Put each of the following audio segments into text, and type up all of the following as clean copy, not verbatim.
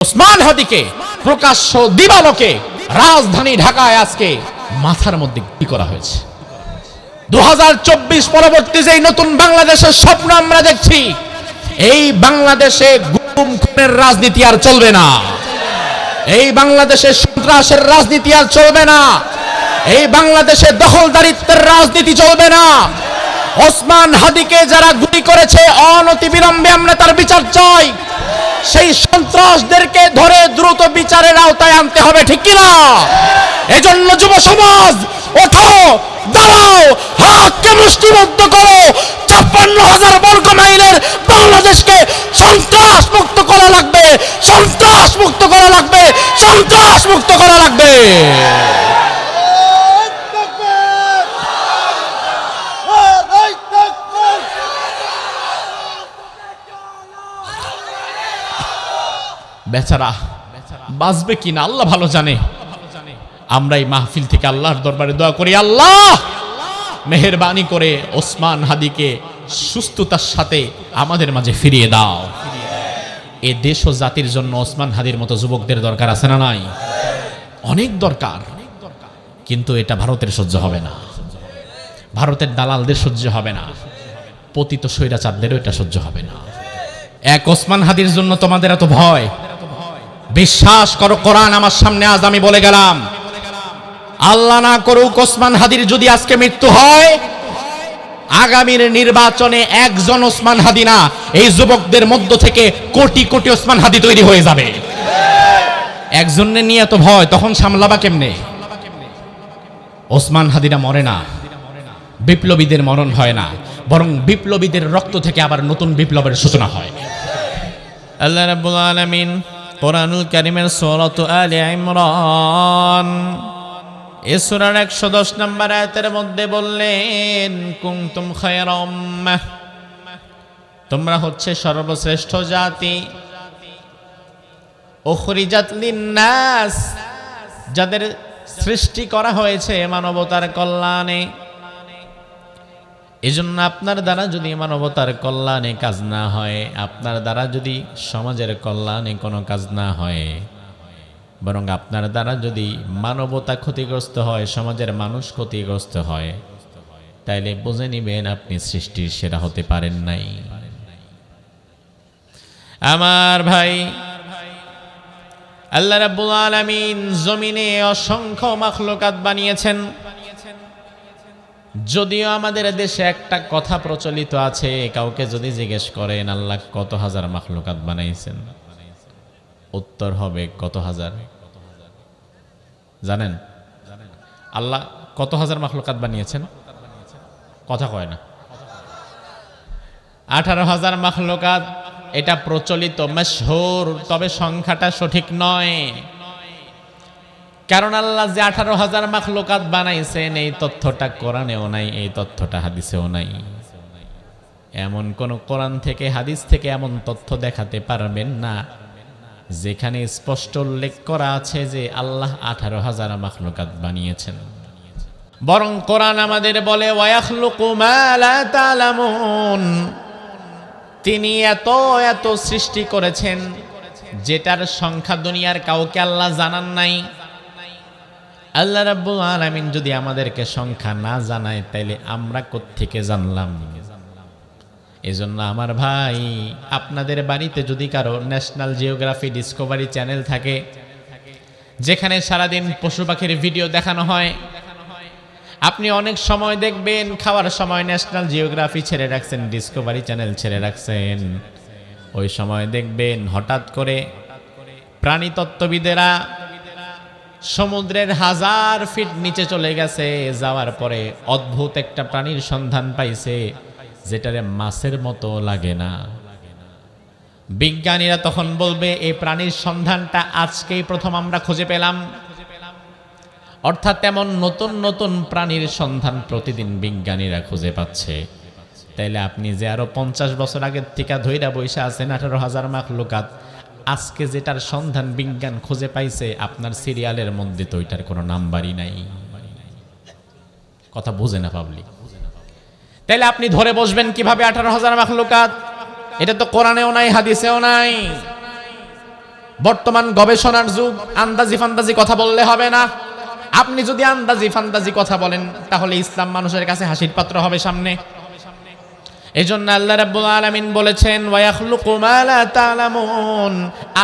ওসমান হাদিকে প্রকাশ্য দিবালোকে রাজধানী ঢাকায় আজকে মাথার মধ্যে কি করা হয়েছে। 2024 পরবর্তী যে নতুন বাংলাদেশের স্বপ্ন আমরা দেখছি, এই বাংলাদেশে গুম খুনের রাজনীতি আর চলবে না, এই বাংলাদেশে সন্ত্রাসের রাজনীতি আর চলবে না, এই বাংলাদেশে দখলদারিত্বের রাজনীতি চলবে না। ওসমান হাদিকে যারা গুলি করেছে অনতিবিলম্বে আমরা তার বিচার চাই। সেই সন্ত্রাসদেরকে ধরে দ্রুত বিচারের আওতায় আনতে হবে, ঠিক কিনা? এজন্য যুব সমাজ ওঠো, দাঁড়াও, হাতকে মুষ্টিবদ্ধ করো। 56,000 বর্গ মাইলের বাংলাদেশকে সন্ত্রাস মুক্ত করা লাগবে, সন্ত্রাস মুক্ত করা লাগবে, সন্ত্রাস মুক্ত করা লাগবে। বেচারা বাঁচবে কিনা আল্লাহ ভালো জানে। আমরা এই মাহফিল থেকে আল্লাহর দরবারে দোয়া করি, আল্লাহ মেহেরবানি করে ওসমান হাদিকে সুস্থতার সাথে আমাদের মাঝে ফিরিয়ে দাও। এ দেশ ও জাতির জন্য ওসমান হাদির মতো যুবকদের দরকার আছে না নাই? অনেক দরকার, কিন্তু এটা ভারতের সহ্য হবে না, ভারতের দালালদের সহ্য হবে না, পতিত স্বৈরাচারদেরও এটা সহ্য হবে না। এক ওসমান হাদির জন্য তোমাদের এত ভয়? বিশ্বাস করো, কোরআন আমার সামনে আজ আমি বলে গেলাম, আল্লাহ না করুক ওসমান হাদির যদি আজকে মৃত্যু হয়, আগামীর নির্বাচনে একজন ওসমান হাদি না, এই যুবকদের মধ্য থেকে কোটি কোটি ওসমান হাদি তৈরি হয়ে যাবে। একজনের নিয়ে এত ভয়, তখন সামলাবা কেমনে? ওসমান হাদিরা মরে না, বিপ্লবীদের মরণ হয় না, বরং বিপ্লবীদের রক্ত থেকে আবার নতুন বিপ্লবের সূচনা হয়। আল্লাহ রাব্বুল আলামিন কোরআনুল কারীমের সূরা আলে ইমরান এই সূরার 110 নম্বর আয়াতের মধ্যে বললেন, কুনতুম খায়রা উম্মাহ, তোমরা হচ্ছে সর্বশ্রেষ্ঠ জাতি, উখরিজাত লিন-নাস, যাদের সৃষ্টি করা হয়েছে মানবতার কল্যাণে। এজন্য আপনার দ্বারা যদি মানবতার কল্যাণে কাজ না হয়, আপনার দ্বারা যদি সমাজের কল্যাণে কোনো কাজ না হয়, বরং আপনার দ্বারা যদি মানবতা ক্ষতিগ্রস্ত হয়, সমাজের মানুষ ক্ষতিগ্রস্ত হয়, তাইলে বুঝে নিবেন আপনি সৃষ্টির সেরা হতে পারেন নাই। আমার ভাই, আল্লাহ রাব্বুল আলামিন জমিনে অসংখ্য মাখলুকাত বানিয়েছেন। যদিও আমাদের দেশে একটা কথা প্রচলিত আছে, কাউকে যদি জিজ্ঞেস করেন আল্লাহ কত হাজার মাখলুকাত বানাইছেন, উত্তর হবে কত হাজার? জানেন আল্লাহ কত হাজার মাখলুকাত বানিয়েছেন? কথা কয় না। 18,000 মাখলুকাত, এটা প্রচলিত, মাশহুর, তবে সংখ্যাটা সঠিক নয়। কারণ আল্লাহ যে 18,000 মাখলুকাত বানাইছেন, এই তথ্যটা কোরআনেও নাই, এই তথ্যটা হাদিসেও নাই। এমন কোন কোরআন থেকে হাদিস থেকে এমন তথ্য দেখাতে পারবেন না যেখানে স্পষ্ট উল্লেখ করা আছে যে আল্লাহ 18,000 মাখলুকাত বানিয়েছেন। বরং কোরআন আমাদের বলে, ওয়ায়াখলুকু মা লা তা'লামুন, তিনি এত এত সৃষ্টি করেছেন যেটার সংখ্যা দুনিয়ার কাউকে আল্লাহ জানান নাই। আল্লাহ রাব্বুল আলামিন যদি আমাদেরকে সংখ্যা না জানায়, তাইলে আমরা কোত্থেকে জানলাম? এজন্য আমার ভাই, আপনাদের বাড়িতে যদি কারো ন্যাশনাল জিওগ্রাফি ডিসকভারি চ্যানেল থাকে, যেখানে সারাদিন পশু পাখির ভিডিও দেখানো হয়, আপনি অনেক সময় দেখবেন খাওয়ার সময় ন্যাশনাল জিওগ্রাফি ছেড়ে রাখছেন, ডিসকভারি চ্যানেল ছেড়ে রাখছেন। ওই সময় দেখবেন হঠাৎ করে প্রাণীতত্ত্ববিদেরা সমুদ্রের 1000 ফিট নিচে চলে গেছে, যাওয়ার পরে অদ্ভুত একটা প্রাণীর সন্ধান পাইছে, যেটারে মাছের মতো লাগে না। বিজ্ঞানীরা তখন বলবে, এই প্রাণীর সন্ধানটা আজকেই প্রথম আমরা খুঁজে পেলাম। অর্থাৎ তেমন নতুন নতুন প্রাণীর সন্ধান প্রতিদিন বিজ্ঞানীরা খুঁজে পাচ্ছে। তাইলে আপনি যে আরো 50 বছর আগের থেকে ধইরা বইসা আছেন 18,000 মাখলুকাত, আজকে যেটার সন্ধান বিজ্ঞান খুঁজে পাইছে, আপনার সিরিয়ালের মধ্যে তো ওইটার কোনো নাম্বারই নাই। কথা বুঝে না পাবলিক? তাইলে আপনি ধরে বসবেন কিভাবে 18,000 মাখলুকাত? এটা তো কোরআনেও নাই, হাদিসেও নাই। বর্তমান গবেষণার যুগ, আন্দাজি ফান্দাজি কথা বললে হবে না। আপনি যদি আন্দাজি ফান্দাজি কথা বলেন তাহলে ইসলাম মানুষের কাছে হাসির পাত্র হবে সামনে। এজন্য আল্লাহ রাব্বুল আলামিন বলেছেন ওয়া ইয়াখলুকু মা লা তা'লামুন,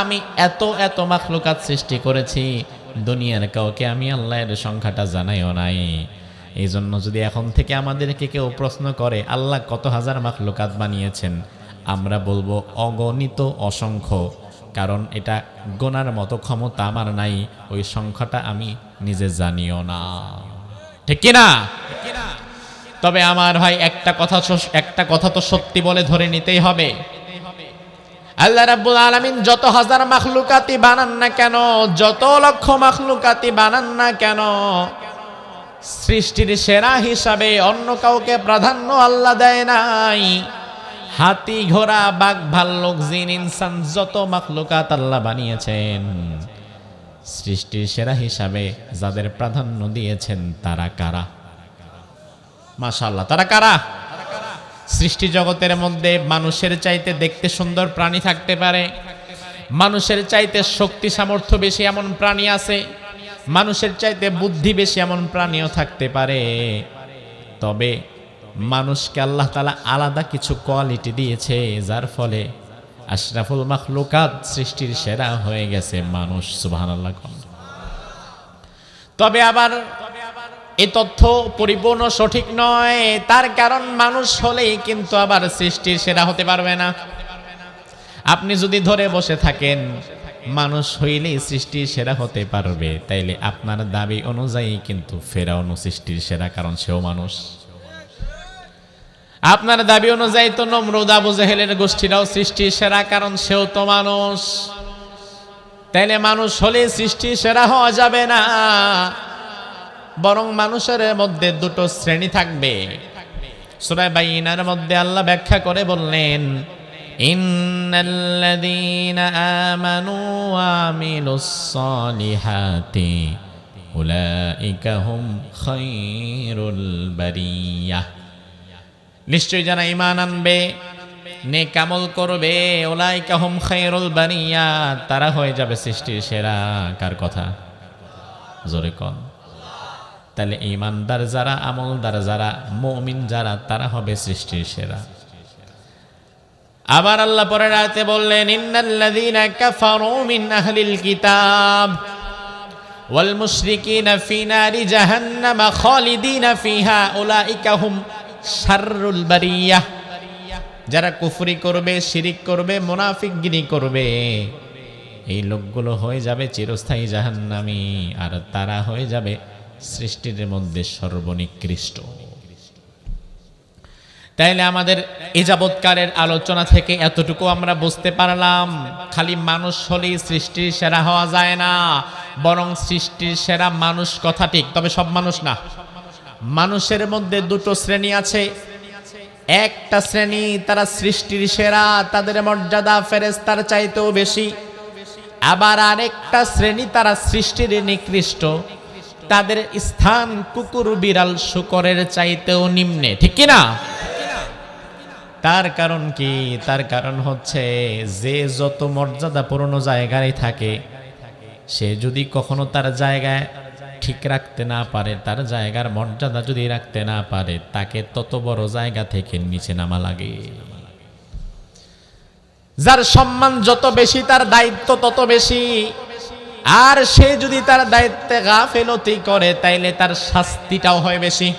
আমি এত এত মাখলুকাত সৃষ্টি করেছি, দুনিয়ার কাউকে আমি আল্লাহর সংখ্যাটা জানাইও নাই। এই জন্য যদি এখন থেকে আমাদেরকে কেউ প্রশ্ন করে আল্লাহ কত হাজার মাখলুকাত বানিয়েছেন, আমরা বলবো অগণিত, অসংখ্য, কারণ এটা গোনার মতো ক্ষমতা আমার নাই, ওই সংখ্যাটা আমি নিজে জানিও না। ঠিক কিনা? তবে আমার ভাই একটা কথা তো সত্যি বলে ধরে নিতেই হবে, আল্লাহ রাব্বুল আলামিন যত হাজার মাখলুকাতি বানান না কেন, যত লক্ষ মাখলুকাতি বানান না কেন, সৃষ্টির সেরা হিসাবে অন্য কাউকে প্রাধান্য আল্লাহ দেয় নাই। হাতি, ঘোড়া, বাঘ, ভাল্লুক, জিন, ইনসান, যত মাখলুকাত আল্লাহ বানিয়েছেন, সৃষ্টির সেরা হিসাবে যাদের প্রাধান্য দিয়েছেন তারা কারা? মাশাআল্লাহ, তারা কারা? সৃষ্টি জগতের মধ্যে মানুষের চাইতে দেখতে সুন্দর প্রাণী থাকতে পারে, মানুষের চাইতে শক্তি সামর্থ্য বেশি এমন প্রাণী আছে, মানুষের চাইতে বুদ্ধি বেশি এমন প্রাণীও থাকতে পারে। তবে মানুষকে আল্লাহ তাআলা আলাদা কিছু কোয়ালিটি দিয়েছে, যার ফলে আশরাফুল মাখলুকাত, সৃষ্টির সেরা হয়ে গেছে মানুষ। সুবহানাল্লাহ। তবে আবার এই তথ্য পরিপূর্ণ সঠিক নয়, তার কারণ মানুষ হলেই কিন্তু আবার সৃষ্টির সেরা হতে পারবে না। আপনি যদি ধরে বসে থাকেন মানুষ হইলেই সৃষ্টির সেরা হতে পারবে, তাইলে আপনার দাবি অনুযায়ী কিন্তু ফেরাউন সৃষ্টির সেরা, কারণ সেও মানুষ। আপনার দাবি অনুযায়ী তো নমরুদ, আবু জেহেলের গোষ্ঠীরাও সৃষ্টির সেরা, কারণ সেও তো মানুষ। তাইলে মানুষ হলে সৃষ্টির সেরা হওয়া যাবে না, বরং মানুষের মধ্যে দুটো শ্রেণী থাকবে। সূরা বাইনার মধ্যে আল্লাহ ব্যাখ্যা করে বললেন, ইন্নাল্লাযীনা আমানু ওয়া আমিলুস সালিহাতি উলাইকা হুম খায়রুল বারিয়াহ, নিশ্চয়ই যারা ঈমান আনবে, নেক আমল করবে, উলাইকা হুম খায়রুল বারিয়াহ, তারা হয়ে যাবে সৃষ্টির সেরা। কার কথা? জোরে কোন। তাহলে ঈমানদার যারা, আমলদার যারা, মুমিন যারা, তারা হবে সৃষ্টির সেরা। আবার আল্লাহ পরের আয়াতে বললেন, ইন্নাল্লাযীনা কাফারু মিন আহলিল কিতাব ওয়াল মুশরিকিনা ফি নারি জাহান্নাম খালিদিনা ফিহা উলাইকা হুম শাররুল বারিয়াহ, যারা কুফরি করবে, শিরিক করবে, মুনাফিকগিরি করবে, এই লোকগুলো হয়ে যাবে চিরস্থায়ী জাহান্নামী, আর তারা হয়ে যাবে সৃষ্টির মধ্যে সর্বনিকৃষ্ট। তাইলে আমাদের এই যাবৎকালের আলোচনা থেকে এতটুকু আমরা বুঝতে পারলাম, খালি মানুষ হলেই সৃষ্টির সেরা হওয়া যায় না, বরং সৃষ্টির সেরা মানুষ কথা ঠিক, তবে সব মানুষ না। মানুষের মধ্যে দুটো শ্রেণী আছে। একটা শ্রেণী তারা সৃষ্টির সেরা, তাদের মর্যাদা ফেরেশতার চাইতেও বেশি। আবার আরেকটা শ্রেণী তারা সৃষ্টির নিকৃষ্ট, তাদের স্থান কুকুর, বিড়াল, শূকরের চাইতেও নিম্নে। ঠিক কিনা? তার কারণ কি? তার কারণ হচ্ছে যে যত মর্যাদাপূর্ণ জায়গায় থাকে, সে যদি কখনো তার জায়গায় ঠিক রাখতে না পারে, তার জায়গার মর্যাদা যদি রাখতে না পারে, তাকে তত বড় জায়গা থেকে নিচে নামা লাগে। যার সম্মান যত বেশি, তার দায়িত্ব তত বেশি, আর সে যদি তার দায়িত্বে গাফেলতি করে, তাইলে তার শাস্তিটাও হয় বেশি।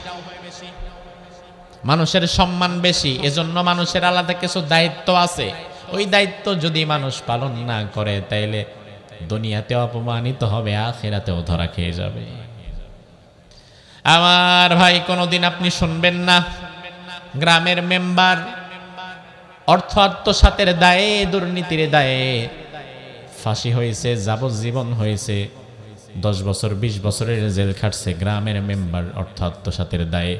মানুষের সম্মান বেশি, এজন্য মানুষের আলাদা কিছু দায়িত্ব আছে। ওই দায়িত্ব যদি মানুষ পালন না করে, তাইলে দুনিয়াতে অপমানিত হবে, আখিরাতেও ধরা খেয়ে যাবে। আমার ভাই, কোনোদিন আপনি শুনবেন না গ্রামের মেম্বার অর্থ আত্মসাতের দায়ে, দুর্নীতির দায়ে ফাঁসি হয়েছে, যাবজ্জীবন হয়েছে, 10 বছর 20 বছরের জেল খাটছে গ্রামের মেম্বার অর্থ আত্মসাতের দায়ে।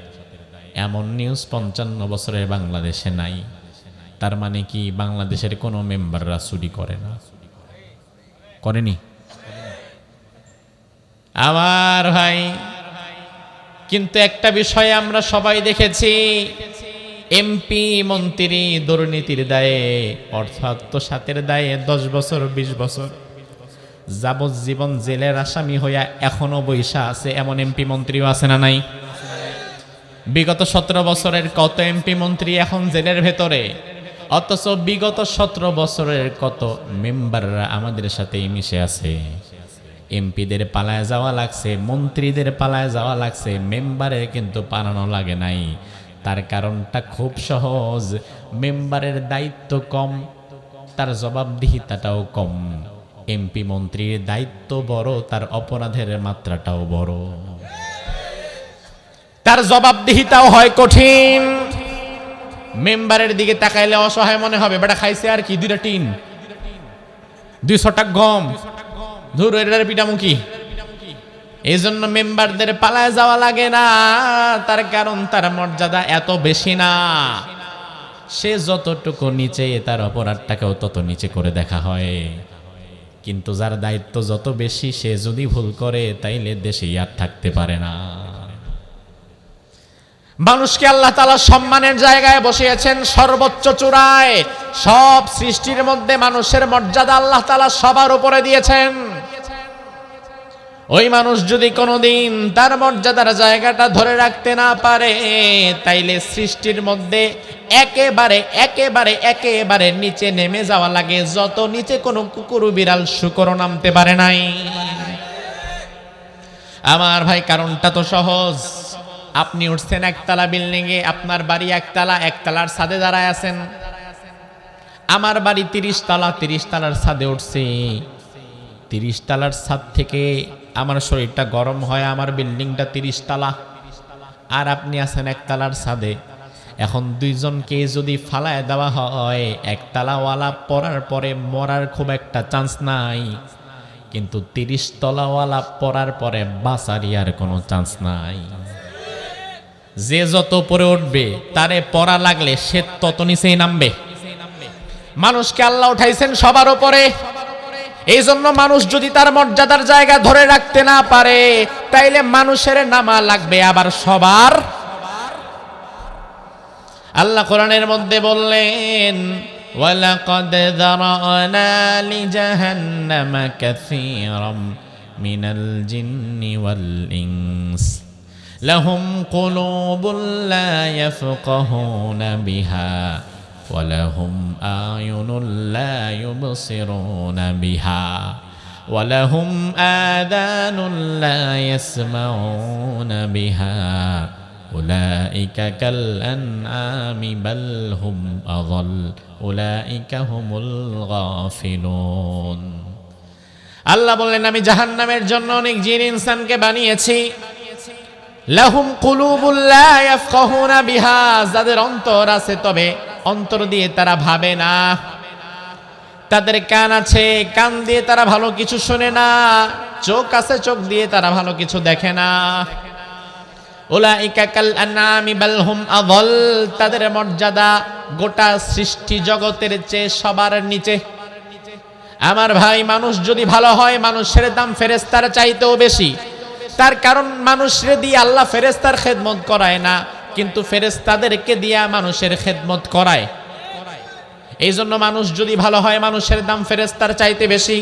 এমন নিউজ 55 বছরের বাংলাদেশে নাই। তার মানে কি বাংলাদেশের কোনো মেম্বাররা চুরি করে না? করেনি? আমার ভাই, কিন্তু একটা বিষয় আমরা সবাই দেখেছি, এমপি মন্ত্রী দুর্নীতির দায়ে, অর্থ আত্মসাতের দায়ে 10 বছর 20 বছর যাবজ্জীবন জেলের আসামি হইয়া এখনো বৈশা আছে এমন এমপি মন্ত্রীও আছে না নাই? বিগত 17 বছরের কত এমপি মন্ত্রী এখন জেলের ভেতরে, অথচ বিগত 17 বছরের কত মেম্বাররা আমাদের সাথে মিশে আছে। এমপিদের পালায় যাওয়া লাগছে, মন্ত্রীদের পালায় যাওয়া লাগছে, মেম্বারের কিন্তু পালানো লাগে নাই। তার কারণটা খুব সহজ, মেম্বারের দায়িত্ব কম, তার জবাবদিহিতাটাও কম। এমপি মন্ত্রীর দায়িত্ব বড়, তার অপরাধের মাত্রাটাও বড়, তার জবাবদিহিতাও হয় কঠিন। মেম্বারের দিকে তাকাইলে অসহায় মনে হবে, বেটা খাইছে আর কি 2টা টিন, 200 টাকা গম, ধুর এটার পিটামুখী। এই জন্য মেম্বারদের পালায় যাওয়া লাগে না, তার কারণ তার মর্যাদা এত বেশি না। সে যতটুকু নিচে, তার অপরাধটাকেও তত নিচে করে দেখা হয়। কিন্তু যার দায়িত্ব যত বেশি, সে যদি ভুল করে তাইলে দেশে আর থাকতে পারে না। মানুষকে আল্লাহ তাআলা সম্মানের জায়গায় বসিয়েছেন, সর্বোচ্চ চূড়ায়। সব সৃষ্টির মধ্যে মানুষের মর্যাদা আল্লাহ তাআলা সবার উপরে দিয়েছেন। ওই মানুষ যদি কোনোদিন তার মর্যাদার জায়গাটা ধরে রাখতে না পারে, তাইলে সৃষ্টির মধ্যে একেবারে একেবারে একেবারে নিচে নেমে যাওয়া লাগে। যত নিচে কোনো কুকুর বিড়াল শুকরও নামতে পারে নাই। আমার ভাই, কারণটা তো সহজ। আপনি উঠছেন একতলা বিল্ডিং এ, আপনার বাড়ি একতলা, একতলার ছাদে দাঁড়ায় আছেন। আমার বাড়ি 30 তলা, 30 তলার ছাদে উঠছি। 30 তলার ছাদ থেকে আমার শরীরটা গরম হয়, আমার বিল্ডিংটা 30 তলা, আর আপনি আছেন একতলার ছাদে। এখন দুইজনকে যদি ফালায় দেওয়া হয়, একতলাওয়ালা পড়ার পরে মরার খুব একটা চান্স নাই, কিন্তু 30 তলাওয়ালা পড়ার পরে বাঁচারই আর কোনো চান্স নাই। যে যত পরে উঠবে, তারে পড়া লাগলে সে তত নিচেই নামবে। মানুষকে আল্লাহ উঠাইছেন সবার উপরে। এই জন্য মানুষ যদি তার মর্যাদার জায়গা ধরে রাখতে না পারে, তাইলে মানুষের নামা লাগবে আবার সবার। আল্লাহ কোরআনের মধ্যে বললেন, ওয়ালাকাদ যারানা লিজাহান্নামা কাসীরাম মিনাল জিন্নি ওয়াল ইনস লাহুম কুলুবুন লা ইয়াফকাহুনা বিহা ওয়ালাহুম আয়ুনুন লা ইউবসিরুনা বিহা ওয়ালাহুম আযানুন লা ইয়াসমাউনা বিহা উলাইকা কাল আনআমি বাল হুম আযাল উলাইকা হুমুল গাফিলুন। আল্লাহ বললেন, আমি জাহান্নামের জন্য অনেক জিন ইনসানকে বানিয়েছি। লাহুম কুলুবুন লা ইয়াফকাহুনা বিহা, যাদের অন্তর আছে তবে অন্তর দিয়ে তারা ভাবে না। তাদের কান আছে, কান দিয়ে তারা ভালো কিছু শোনে না। চোখ আছে, চোখ দিয়ে তারা ভালো কিছু দেখে না। উলাইকা কাল আনআমি বাল হুম আযাল, তাদের মর্যাদা গোটা সৃষ্টি জগতের চেয়ে সবার নিচে। আমার ভাই, মানুষ যদি ভালো হয়, মানুষের দাম ফেরেশতার চাইতেও বেশি। তার কারণ মানুষরে দিয়ে আল্লাহ ফেরেশতার খেদমত করায় না, কিন্তু ফেরেশতাদেরকে দিয়া মানুষের খেদমত করায়। এই জন্য মানুষ যদি ভালো হয়, মানুষের দাম ফেরেশতার চাইতে বেশি।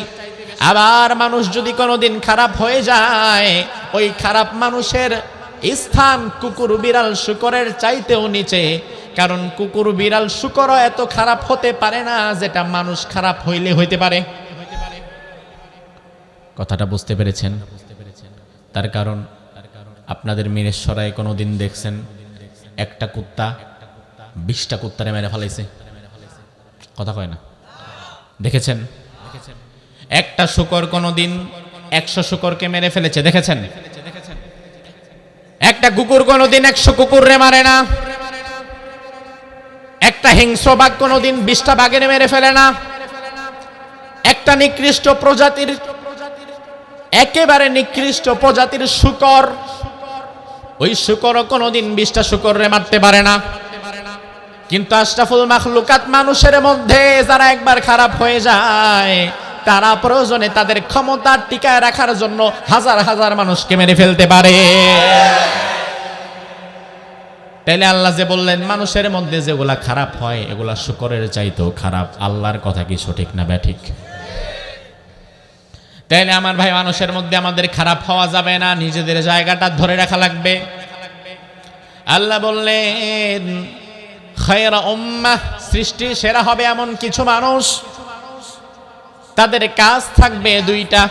আবার মানুষ যদি কোনোদিন খারাপ হয়ে যায়, ওই খারাপ মানুষের স্থান কুকুর বিড়াল শুকরের চাইতেও নিচে। কারণ কুকুর বিড়াল শুকরও এত খারাপ হতে পারে না যেটা মানুষ খারাপ হইলে হইতে পারে। কথাটা বুঝতে পেরেছেন? তার কারণ আপনাদের মিরেশ্বরায় কোনোদিন দেখছেন একটা কুত্তা 20টা কুত্তারে মেরে ফেলাইছে? কথা কয় না? দেখেছেন? একটা শুকর কোনোদিন 100 শুকরকে মেরে ফেলেছে? দেখেছেন? একটা কুকুর কোনোদিন 100 কুকুররে মারে না। একটা হিংস্র বাঘ কোনোদিন 20টা বাঘের মেরে ফেলে না। একটা নিকৃষ্ট প্রজাতির, একেবারে নিকৃষ্ট প্রজাতির শুকর, ওই শুকরও কোনোদিন 20টা শুকররে মারতে পারে না। কিন্তু আশরাফুল মাখলুকাত মানুষের মধ্যে যারা একবার খারাপ হয়ে যায়, তারা প্রয়োজনে তাদের ক্ষমতা টিকায় রাখার জন্য হাজার হাজার মানুষকে মেরে ফেলতে পারে। তাইলে আল্লাহ যে বললেন মানুষের মধ্যে যেগুলা খারাপ হয় এগুলা শুকরের চাইতেও খারাপ, আল্লাহর কথা কি সঠিক না ব্যাঠিক? তাইলে আমার ভাই, মানুষের মধ্যে আমাদের খারাপ হওয়া যাবে না, নিজেদের জায়গাটা ধরে রাখা লাগবে। আল্লাহ বললেন খায়রা উম্মাহ, সৃষ্টির সেরা হবে এমন কিছু মানুষ, তাদের কাজ থাকবে দুইটা।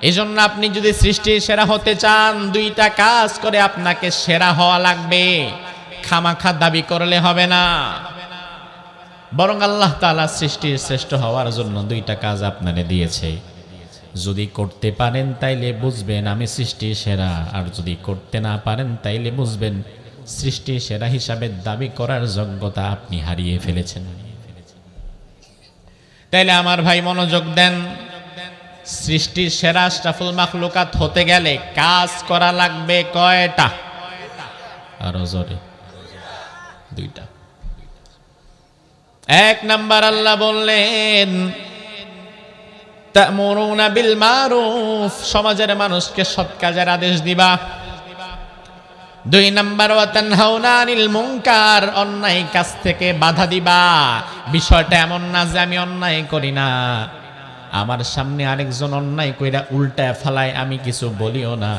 এজন্য আপনি যদি সৃষ্টির সেরা হতে চান, দুইটা কাজ করে আপনাকে সেরা হওয়া লাগবে। খামাখা দাবি করলে হবে না, বরং আল্লাহ তাআলা সৃষ্টির শ্রেষ্ঠ হওয়ার জন্য দুইটা কাজ আপনারে দিয়েছে। যদি করতে পারেন তাইলে বুঝবেন আমি সৃষ্টির সেরা, আর যদি করতে না পারেন তাইলে বুঝবেন সৃষ্টির সেরা হিসাবে দাবি করার যোগ্যতা আপনি হারিয়ে ফেলেছেন। তাইলে আমার ভাই মনোযোগ দেন, সৃষ্টির সেরা আশরাফুল মাখলুকাত হতে গেলে কাজ করা লাগবে কয়টা? আরো জোরে, দুইটা। এক নাম্বার, আল্লাহ বললেন তা'মুরুনা বিল মারুফ, সমাজের মানুষকে সৎ কাজের আদেশ দিবা। দুই নাম্বার, ওয়া তানহাউনা আনিল মুনকার, অন্যায় কাজ থেকে বাধা দিবা। বিষয়টা এমন না যে আমি অন্যায় করি না, আমার সামনে আরেকজন অন্যায় কইরা উল্টায় ফালায় আমি কিছু বলিও না।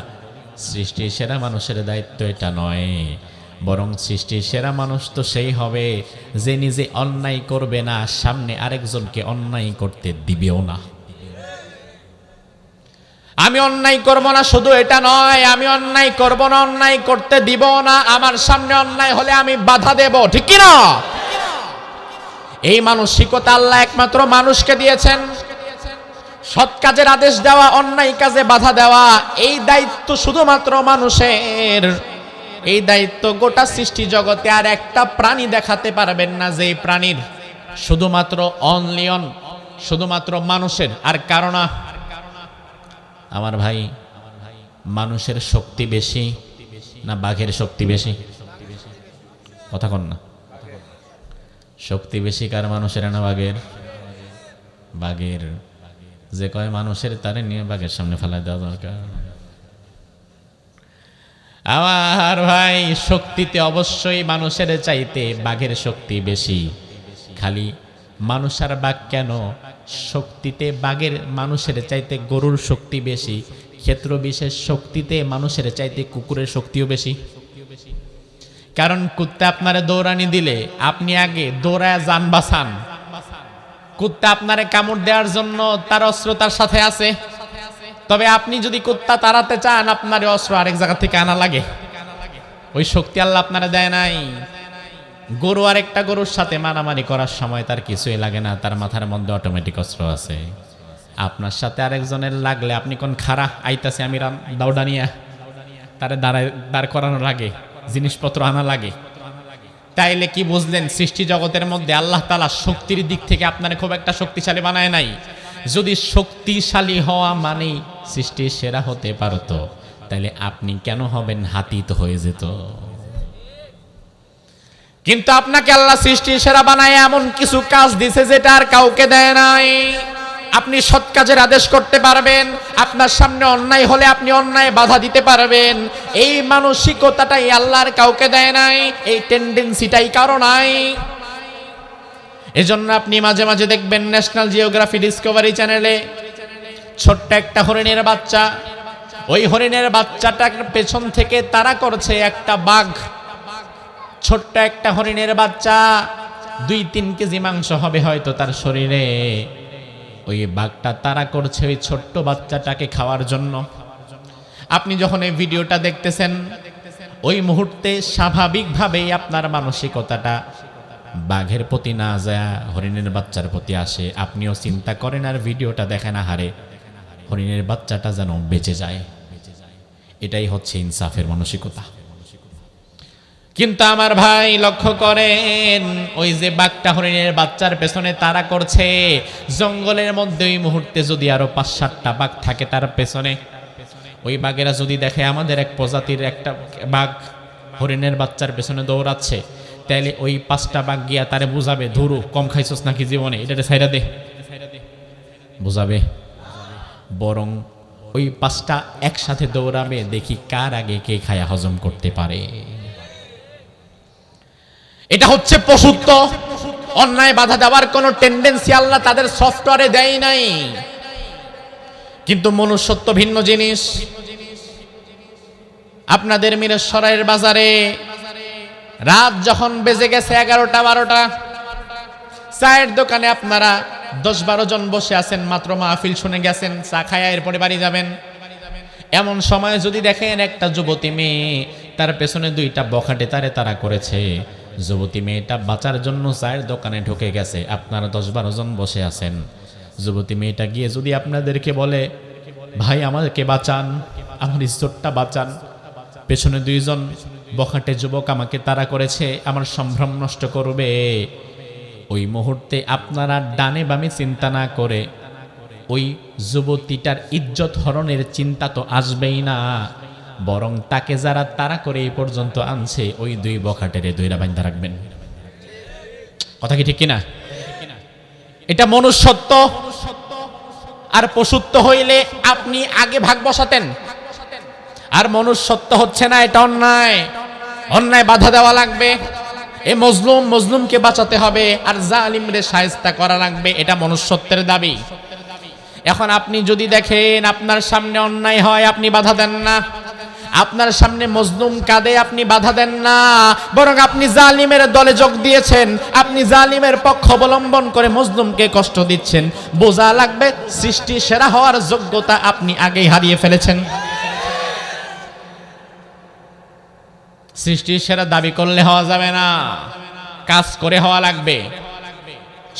সৃষ্টির সেরা মানুষের দায়িত্ব এটা নয়, বরং সৃষ্টির সেরা মানুষ তো সেই হবে যে নিজে অন্যায় করবে না, সামনে আরেকজনকে অন্যায় করতে দিবেও না। আমি অন্যায় করব না শুধু এটা নয়, আমি অন্যায় করব না, অন্যায় করতে দিব না, আমার সামনে অন্যায় হলে আমি বাধা দেব, ঠিক কি না? এই মানসিকতা আল্লাহ একমাত্র মানুষকে দিয়েছেন। সৎ কাজের আদেশ দেওয়া, অন্যায় কাজে বাধা দেওয়া, এই দায়িত্ব শুধুমাত্র মানুষের। এই দায়িত্ব গোটা সৃষ্টি জগতে আর একটা প্রাণী দেখাতে পারবেন না যে প্রাণীর শুধুমাত্র শুধুমাত্র মানুষের আর কারণ না। আমার ভাই, মানুষের শক্তি বেশি না বাঘের শক্তি বেশি? কথা কন না। শক্তি বেশি কার, মানুষের না বাঘের? বাঘের। যে কয় মানুষের, তারে নিয়ে বাঘের সামনে ফেলা দেওয়া দরকার। আমার ভাই, শক্তিতে অবশ্যই মানুষের চাইতে বাঘের শক্তি বেশি। খালি মানুষ আর বাঘ কেন, শক্তিতে বাঘের মানুষের চাইতে গরুর শক্তি বেশি, ক্ষেত্র বিশেষ শক্তিতে মানুষের চাইতে কুকুরের শক্তিও বেশি। কারণ কুত্তা আপনারে দৌড়ানি দিলে আপনি আগে দৌড়ায় যান বাঁচান। কুত্তা আপনারে কামড় দেওয়ার জন্য তার অস্ত্র তার সাথে আছে, তবে আপনি যদি কুত্তা তাড়াতে চান আপনার অস্ত্র আরেক জায়গা থেকে আনা লাগে। ওই শক্তি আল্লাহ আপনারা দেয় নাই। গরু আরেকটা গরুর সাথে মারামারি করার সময় তার কিছুই লাগে না, তার মাথার মধ্যে অটোমেটিক অস্ত্র আছে। আপনার সাথে আরেকজনের লাগলে আপনি কোন খাড়া আইতাছে আমি দাউডা নিয়া, তারে দাঁড় করানো লাগে, জিনিসপত্র আনা লাগে। তাইলে কি বুঝলেন, সৃষ্টি জগতের মধ্যে আল্লাহ তাআলা শক্তির দিক থেকে আপনারে খুব একটা শক্তিশালী বানায় নাই। যদি শক্তিশালী হওয়া মানে সৃষ্টির সেরা হতে পারতো, তাইলে আপনি কেন হবেন হাতি? তো হয়ে যেত। কিন্তু আপনাকে আল্লাহ সৃষ্টির সেরা বানায় এমন কিছু কাজ দিছে যেটা আর কাউকে দেয় নাই। আপনি সৎ কাজের আদেশ করতে পারবেন, আপনার সামনে অন্যায় হলে আপনি অন্যায় বাধা দিতে পারবেন। এই মানসিকতাটাই আল্লাহর কাউকে দেয় নাই, এই টেন্ডেন্সিটাই কারো নাই। এজন্য আপনি মাঝে মাঝে দেখবেন ন্যাশনাল জিওগ্রাফি ডিসকভারি চ্যানেলে ছোট্ট একটা হরিণের বাচ্চা, ওই হরিণের বাচ্চাটার পেছন থেকে তাড়া করছে একটা বাঘ। ছোট্ট একটা হরিণের বাচ্চা, 2-3 কেজি মাংস হবে হয়তো তার শরীরে। ওই বাঘটা তাড়া করছে ওই ছোট্ট বাচ্চাটাকে খাওয়ার জন্য। আপনি যখন এই ভিডিওটা দেখতেছেন, ওই মুহূর্তে স্বাভাবিকভাবেই আপনার মানসিকতাটা বাঘের প্রতি না যায় হরিণের বাচ্চার প্রতি আসে। আপনিও চিন্তা করেন আর ভিডিওটা দেখেন, আহারে হরিণের বাচ্চাটা যেন বেঁচে যায়। এটাই হচ্ছে ইনসাফের মানসিকতা। কিন্তু আমার ভাই লক্ষ্য করেন, ওই যে বাঘটা হরিণের বাচ্চার পেছনে তাড়া করছে, জঙ্গলের মধ্যে ওই মুহূর্তে যদি আরো 5-7টা বাঘ থাকে তার পেছনে, ওই বাঘেরা যদি দেখে আমাদের এক প্রজাতির একটা বাঘ হরিণের বাচ্চার পেছনে দৌড়াচ্ছে, তাইলে ওই 5টা বাঘ গিয়া তারে বুঝাবে, ধরু কম খাইছস নাকি জীবনে, এটাতে ছাইরা দে, বুঝাবে। বরং ওই 5টা একসাথে দৌড়াবে, দেখি কার আগে কে খায়া হজম করতে পারে। এটা হচ্ছে পশুত্ব। অন্যায় বাধা দেওয়ার কোনো টেন্ডেন্সি আল্লাহ তাদের সফটওয়্যারে দেয় নাই। কিন্তু মনুষ্যত্ব ভিন্ন জিনিস। আপনাদের মিরসরাইয়ের বাজারে রাত যখন বেজে গেছে 11টা 12টা, চায়ের দোকানে আপনারা 10-12 জন বসে আছেন, মাত্র মাহফিল শুনে গেছেন, চা খায়া এরপরে বাড়ি যাবেন। এমন সময় যদি দেখেন একটা যুবতী মেয়ে, তার পেছনে 2টা বখাটে তারা করেছে, যুবতী মেয়েটা বাঁচার জন্য চায়ের দোকানে ঢুকে গেছে, আপনারা 10-12 জন বসে আছেন। যুবতী মেয়েটা গিয়ে যদি আপনাদেরকে বলে, ভাই আমাদেরকে বাঁচান, আমার ইজ্জতটা বাঁচান, পেছনে 2 জন বখাটে যুবক আমাকে তাড়া করেছে, আমার সম্ভ্রম নষ্ট করবে, ওই মুহূর্তে আপনারা ডানে বামে চিন্তা না করে ওই যুবতীটার ইজ্জত হরণের চিন্তা তো আসবেই না, বরং তাকে যারা তাড়া করে এই পর্যন্ত আনছে ওই 2 বখাটের দইরা বাঁধা রাখবেন। কথা কি ঠিক কিনা? এটা মনুষ্যত্ব। আর পশুত্ব হইলে আপনি আগে ভাগ বসাতেন, আর মনুষ্যত্ব হচ্ছে না, এটা অন্যায়। অন্যায় বাধা দেওয়া লাগবে, এ মজলুমকে বাঁচাতে হবে, আর জালিমরে শায়েস্তা করা লাগবে, এটা মনুষ্যত্বের দাবি। এখন আপনি যদি দেখেন আপনার সামনে অন্যায় হয়, আপনি বাধা দেন না, আপনার সামনে মজলুম কাঁদে, আপনি বাধা দেন না, বরং আপনি জালিমের দলে যোগ দিয়েছেন, আপনি জালিমের পক্ষ অবলম্বন করে মজলুমকে কষ্ট দিচ্ছেন। বোঝা লাগবে সৃষ্টি সেরা হওয়ার যোগ্যতা আপনি আগেই হারিয়ে ফেলেছেন। সৃষ্টির সেরা দাবি করলে হওয়া যাবে না, কাজ করে হওয়া লাগবে।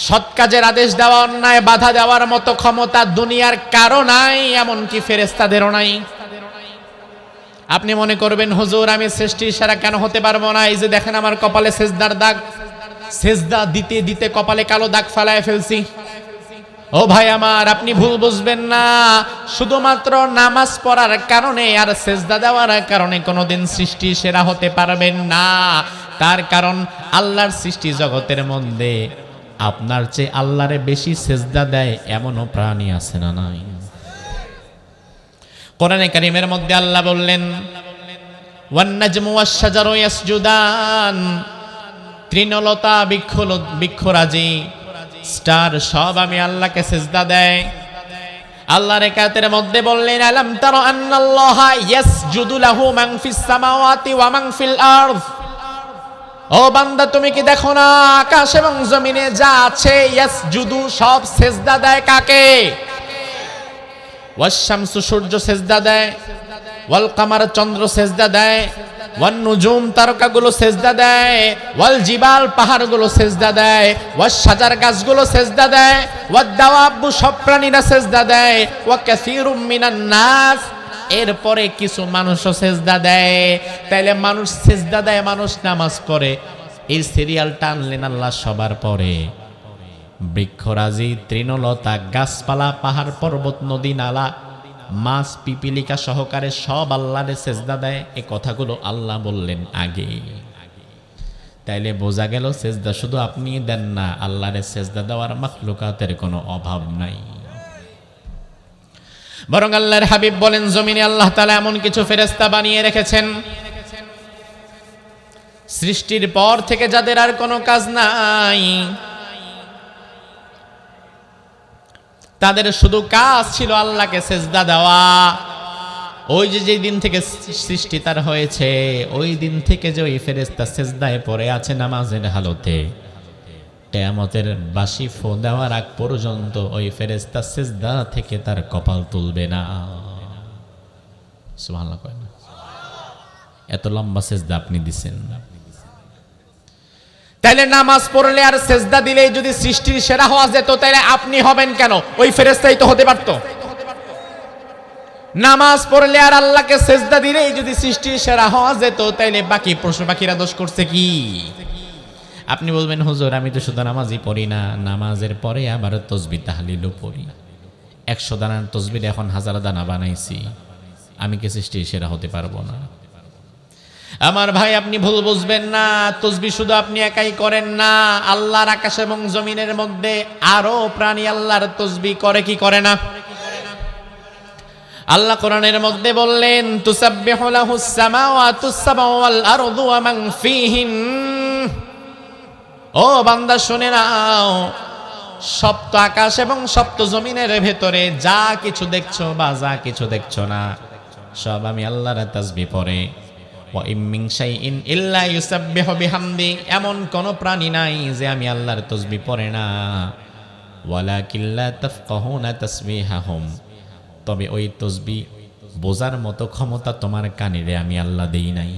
সৎ কাজের আদেশ দেওয়া, অন্যায় বাধা দেওয়ার মতো ক্ষমতা দুনিয়ার কারো নাই, এমনকি ফেরেশতাদেরও নাই। আপনি মনে করবেন হুজুর আমি সৃষ্টির সেরা কেন হতে পারবো না? এই যে দেখেন আমার কপালে সেজদার দাগ, সেজদা দিতে দিতে কপালে কালো দাগ ফেলায় ফেলছি। ও ভাই আমার, আপনি ভুল বুঝবেন না, শুধুমাত্র নামাজ পড়ার কারণে আর সেজদা দেওয়ার কারণে কোনোদিন সৃষ্টি সেরা হতে পারবেন না। তার কারণ আল্লাহর সৃষ্টি জগতের মধ্যে আপনার চেয়ে আল্লাহরে বেশি সেজদা দেয় এমনও প্রাণী আছে না নাই? কোরআনে কারীমের মধ্যে আল্লাহ বললেন, ওয়ান নাজমু ওয়াশ শাজারু ইয়াসজুদান, তৃণলতা বৃক্ষরাজি স্টার সব আমি আল্লাহকে সিজদা দেয়। আল্লাহর একাতের মধ্যে বললেন, আলাম তারা আন্নাল্লাহা ইয়াসজুদু লাহু মান ফিস সামাওয়াতি ওয়া মান ফিল আরদ। ও বান্দা তুমি কি দেখো না আকাশ এবং জমিনে যা আছে, ইয়াসজুদু সব সিজদা দেয় কাকে? ওয়াশ শামসু সূর্য সিজদা দেয়, ওয়াল কামার চন্দ্র সিজদা দেয়, ওয়ান নুজুম তারকাগুলো সেজদা দেয়, ওয়াল জিবাল পাহাড়গুলো সেজদা দেয়, ওয়াস শাজার গাছগুলো সেজদা দেয়, ওয়াদ দাওয়াবু সব প্রাণীরা সেজদা দেয়, ওয়া কাসীরুম মিনান নাস, এরপরে কিছু মানুষও সেজদা দেয়। তাইলে মানুষ সেজদা দেয়, মানুষ নামাজ পড়ে, এই সিরিয়াল টানলেন আল্লাহ সবার পরে। বৃক্ষরাজি, তৃণলতা, গাছপালা, পাহাড় পর্বত, নদী নালা, মাছ পিপিলিকা সহকারে সব আল্লাহরে সেজদা দেয়। এই কথাগুলো আল্লাহ বললেন আগে। তাইলে বোঝা গেল সেজদা শুধু আপনি দেন না, আল্লাহরে সেজদা দেওয়ার মাখলুকাতের কোনো অভাব নাই। বরং আল্লাহর হাবিব বলেন, জমিনে আল্লাহ তাআলা এমন কিছু ফেরেশতা বানিয়ে রেখেছেন সৃষ্টির পর থেকে যাদের আর কোনো কাজ নাই, তাদের শুধু কাজ ছিল আল্লাহকে সেজদা দেওয়া। ওই যে দিন থেকে সৃষ্টি তার হয়েছে, ওই দিন থেকে যে ওই ফেরেশতা সেজদায় পড়ে আছে নামাজের হালতে, কিয়ামতের বাঁশি ফু দেওয়ার আগ পর্যন্ত ওই ফেরেশতা সেজদা থেকে তার কপাল তুলবে না। সুবহানাল্লাহ কয় না? এত লম্বা সেজদা আপনি দিছেন। তাইলে নামাজ পড়লে আর সেজদা দিলেই যদি সৃষ্টির সেরা হওয়া যেত, তাইলে আপনি হবেন কেন? ওই ফেরেশতাই তো হতে পারতো। নামাজ পড়লে আর আল্লাহকে সেজদা দিলেই যদি সৃষ্টির সেরা হওয়া যেত, তাইলে বাকি পশু পাখিরা দোষ করছে কি? আপনি বলবেন হুজুর আমি তো শুধু নামাজই পড়ি না, নামাজের পরে আবার তাসবিহ তাহলিলও পড়ি, 100 দানার তাসবিহ এখন 1000 দানা বানাইছি, আমি কি সৃষ্টির সেরা হতে পারবো না? আমার ভাই আপনি ভুল বুঝবেন না, তাসবিহ শুধু আপনি একাই করেন না, আল্লাহর আকাশ এবং জমিনের মধ্যে আরো প্রাণী আল্লাহর তাসবিহ করে কি করে না? আল্লাহ কোরআনের মধ্যে বললেন, তুসাব্বিহু লাহুস সামাওয়াতুস সাবউ ওয়াল আরদু ওয়া মান ফীহিন। ও বান্দা শুনে নাও, সপ্ত আকাশ এবং সপ্ত জমিনের ভেতরে যা কিছু দেখছো বা যা কিছু দেখছো না, সব আমি আল্লাহর তাসবিহ পড়ে। ওয়া ইম মিন শাইইন ইল্লা ইউসাব্বিহু বিহামদি, এমন কোন প্রাণী নাই যে আমি আল্লাহর তাসবিহ পড়ে না। ওয়ালাকিন লা তাফকাহুনা তাসবিহাহুম, তবে ওই তাসবিহ বোঝার মতো ক্ষমতা তোমার কানে আমি আল্লাহ দেই নাই।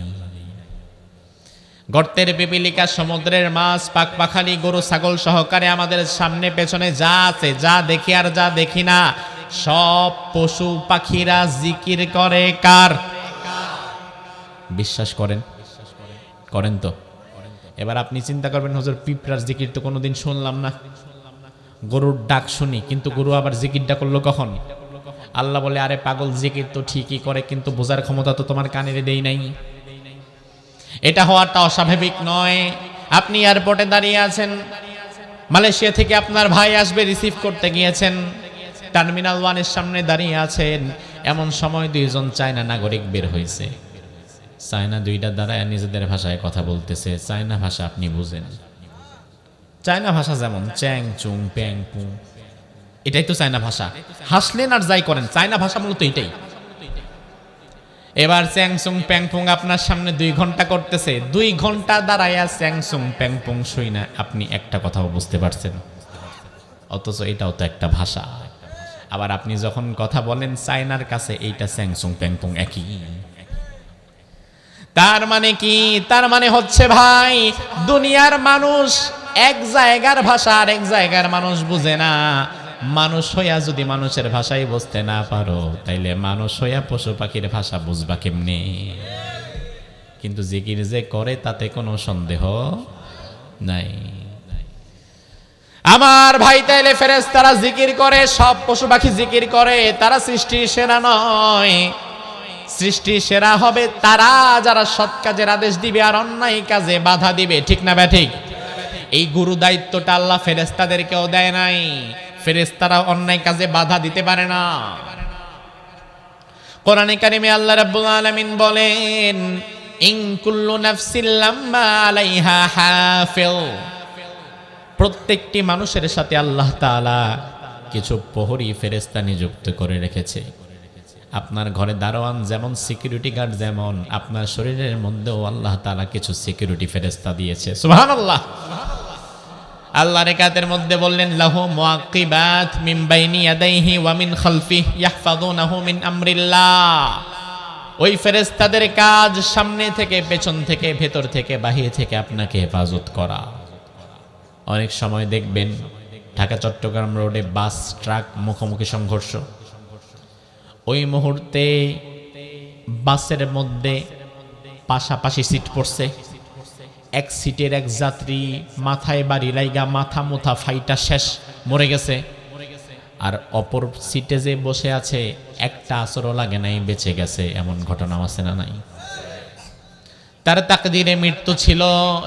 গর্তের পিপিলিকা, সমুদ্রের মাছ, পাখপাখালি, গরু ছাগল সহকারে আমাদের সামনে পেছনে যা আছে, যা দেখি আর যা দেখি না, সব পশু পাখিরা জিকির করে কার? বিশ্বাস করেন? করেন তো? এবার আপনি চিন্তা করবেন, হুজুর পিঁপড়ার জিকির তো কোনোদিন শুনলাম না, গরুর ডাক শুনি, কিন্তু গরু আবার জিকিরটা করলো কখন? আল্লাহ বলে, আরে পাগল, জিকির তো ঠিকই করে, কিন্তু বোঝার ক্ষমতা তো তোমার কানে দেই নাই। এটা হওয়াটা অস্বাভাবিক নয়। আপনি এয়ারপোর্টে দাঁড়িয়ে আছেন, মালয়েশিয়া থেকে আপনার ভাই আসবে, রিসিভ করতে গিয়েছেন, টার্মিনাল 1-এর সামনে দাঁড়িয়ে আছেন, এমন সময় দুইজন চায়না নাগরিক বের হয়েছে। চায়না দুইটা দাঁড়ায় নিজেদের ভাষায় কথা বলতেছে। চায়না ভাষা আপনি বুঝেন, চায়না ভাষা যেমন চ্যাং চুং প্যাং পু, এটাই তো চায়না ভাষা। হাসলেন আর যাই করেন, চায়না ভাষা মূলত এটাই। এবার চ্যাংসুং প্যাংপুং আপনার সামনে 2 ঘন্টা করতেছে, 2 ঘন্টা দাঁড়াইয়া চ্যাংসুং প্যাংপুং শুই না আপনি একটা কথাও বুঝতে পারছেন, অথচ এটাও তো একটা ভাষা। আবার আপনি যখন কথা বলেন চায়নার কাছে, এইটা চ্যাংসুং প্যাংপুং একই। তার মানে কি? তার মানে হচ্ছে ভাই, দুনিয়ার মানুষ এক জায়গার ভাষা আর এক জায়গার মানুষ বুঝে না। মানুষ হইয়া যদি মানুষের ভাষাই বুঝতে না পারো, তাইলে মানুষ হইয়া পশু পাখির ভাষা বুঝবা কেমনে? কিন্তু জিকির যে করে তাতে কোনো সন্দেহ নাই। আমার ভাই, তাইলে ফেরেশতারা জিকির করে, সব পশু পাখি জিকির করে, তারা সৃষ্টির সেরা নয়। সৃষ্টি সেরা হবে তারা যারা সৎ কাজের আদেশ দিবে আর অন্যায় কাজে বাধা দিবে, ঠিক না ব্যাঠিক? এই গুরু দায়িত্বটা আল্লাহ ফেরেশতাদেরকেও দেয় নাই। ফেরেশতারা অন্যায় কাজে বাধা দিতে পারে না। কোরআনে কারিমে আল্লাহ রাব্বুল আলামিন বলেন, ইন কুল্লু নাফসিন লাম্মা আলাইহা হাফিজ, প্রত্যেকটি মানুষের সাথে আল্লাহ তাআলা কিছু প্রহরী ফেরেশতা নিযুক্ত করে রেখেছে। আপনার ঘরে দারোয়ান যেমন, সিকিউরিটি গার্ড যেমন, আপনার শরীরের মধ্যেও আল্লাহ তাআলা কিছু সিকিউরিটি ফেরেশতা দিয়েছে। সুবহানাল্লাহ। আল্লাহর একাতের মধ্যে বললেন, লাহু মুআক্কিবাত মিন বাইনি ইয়াদাইহি ওয়া মিন খালফিহি ইয়াহফাযুনাহু মিন আমরিল্লাহ। ওই ফেরেশতাদের কাজ সামনে থেকে, পেছন থেকে, ভেতর থেকে, বাহির থেকে আপনাকে হেফাজত করা। অনেক সময় দেখবেন ঢাকা চট্টগ্রাম রোডে বাস ট্রাক মুখোমুখি সংঘর্ষ, ওই মুহূর্তে বাসের মধ্যে পাশাপাশি সিট পড়ছে, এক সিটের এক যাত্রী মাথায় বাড়ি লাইগা মাথা মুথা ফাইটা শেষ, মরে গেছে। আর অপর সিটে যে বসে আছে একটা আসরও লাগে নাই, বেঁচে গেছে। এমন ঘটনা আছে না নাই? তার তাকদীরে মৃত্যু ছিল,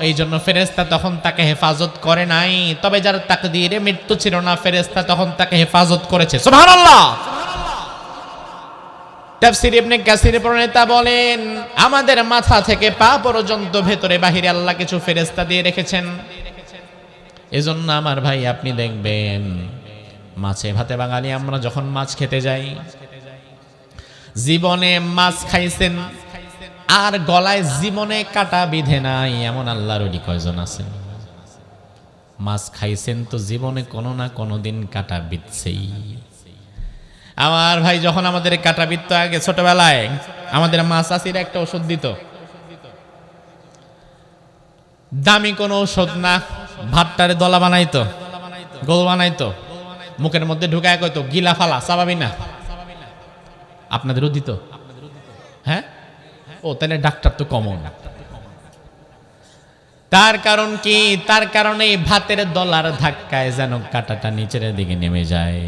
এই জন্য ফেরেশতা তখন তাকে হেফাজত করে নাই। তবে যার তাকদীরে মৃত্যু ছিল না, ফেরেশতা তখন তাকে হেফাজত করেছে। সুবহানাল্লাহ। তাফসীর ইবনে কাসির প্রণেতা বলেন, আমাদের মাথা থেকে পা পর্যন্ত ভেতরে বাহিরে আল্লাহ কিছু ফেরেশতা দিয়ে রেখেছেন। এজন্য আমার ভাই, আপনি দেখবেন মাছে ভাতে বাঙালি আমরা যখন মাছ খেতে যাই, জীবনে মাছ খাইছেন আর গলায় জীবনে কাটা বিধে নাই এমন আল্লাহর ওলি কয়জন আছেন? মাছ খাইছেন তো জীবনে কোনো না কোনো দিন কাটা বিধছেই। আমার ভাই, যখন আমাদের কাটা বিধত আগে ছোটবেলায়, আমাদের মাছ চাষিরা একটা ওষুধ দিত, দামি কোনো ওষুধ না, ভাতটারে দলা বানাইতো, গোল বানাইতো, মুখের মধ্যে ঢুকায় কইতো গিলা ফালা, চাবাবি না। আপনাদেরও দিত? হ্যাঁ। ও তাহলে ডাক্তার তো কমন। তার কারণ কি? তার কারণে ভাতের দলার ধাক্কায় যেন কাঁটাটা নিচের দিকে নেমে যায়।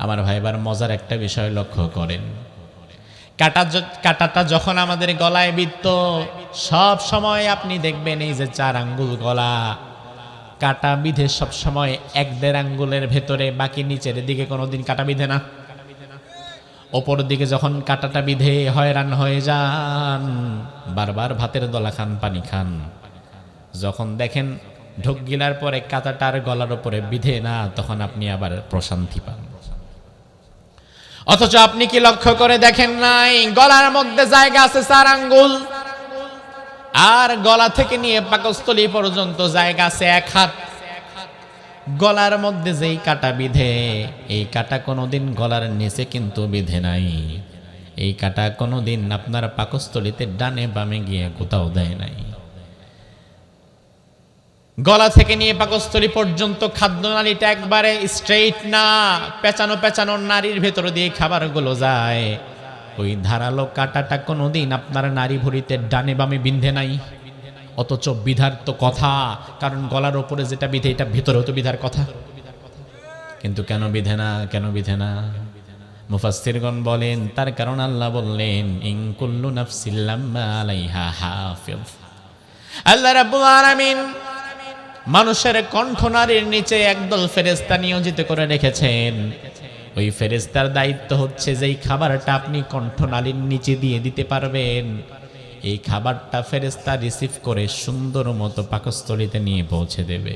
আমার ভাই, এবার মজার একটা বিষয় লক্ষ্য করেন, কাঁটাটা যখন আমাদের গলায় বিদ্ধ, সব সময় আপনি দেখবেন এই যে 4 আঙ্গুল গলা, কাঁটা বিধে সব সময় 1-1.5 আঙ্গুলের ভেতরে, বাকি নিচের দিকে কোনোদিন কাঁটা বিধে না। ওপর দিকে যখন কাঁটাটা বিধে হয়রান হয়ে যান, বারবার ভাতের দলা খান, পানি খান, যখন দেখেন ঢোক গিলার পরে কাঁটাটার গলার উপরে বিধে না, তখন আপনি আবার প্রশান্তি পান। অথচ আপনি কি লক্ষ্য করে দেখেন নাই, গলার মধ্যে জায়গা আছে 4 আঙ্গুল, আর গলা থেকে নিয়ে পাকস্থলী পর্যন্ত জায়গা আছে 1 হাত। গলার মধ্যে যেই কাটা বিধে, এই কাটা কোনোদিন গলার নিচে কিন্তু বিধে নাই। এই কাটা কোনোদিন আপনার পাকস্থলীতে ডানে বামে গিয়ে কোথাও দেয় নাই। গলা থেকে নিয়ে পাকস্থলী পর্যন্ত খাদ্যনালীটা একবারে স্ট্রেইট না, পেঁচানো পেঁচানো নারীর ভেতর দিয়ে খাবারগুলো যায়। ওই ধারালো কাটাটা কোনোদিন আপনার নারী ভুঁড়িতে ডানে বামে বিন্ধে নাই। অথচ বিধার তো কথা, কারণ গলার ওপরে যেটা বিধে এটা ভেতরেও তো বিধার কথা, কিন্তু কেন বিধে না, কেন বিধে না? মুফাসসিরগণ বলেন তার কারণ আল্লাহ বললেন ইন কুল্লু নাফসিন লাম্মা আলাইহা হাফিজ। আল্লাহ রাব্বুল আলামিন মানুষের কণ্ঠনালীর নিচে একদল ফেরেশতা নিয়োজিত করে রেখেছেন। ওই ফেরেশতার দায়িত্ব হচ্ছে যেই খাবারটা আপনি কণ্ঠনালীর নিচে দিয়ে দিতে পারবেন, এই খাবারটা ফেরেশতা রিসিভ করে সুন্দর মতো পাকস্থলীতে নিয়ে পৌঁছে দেবে।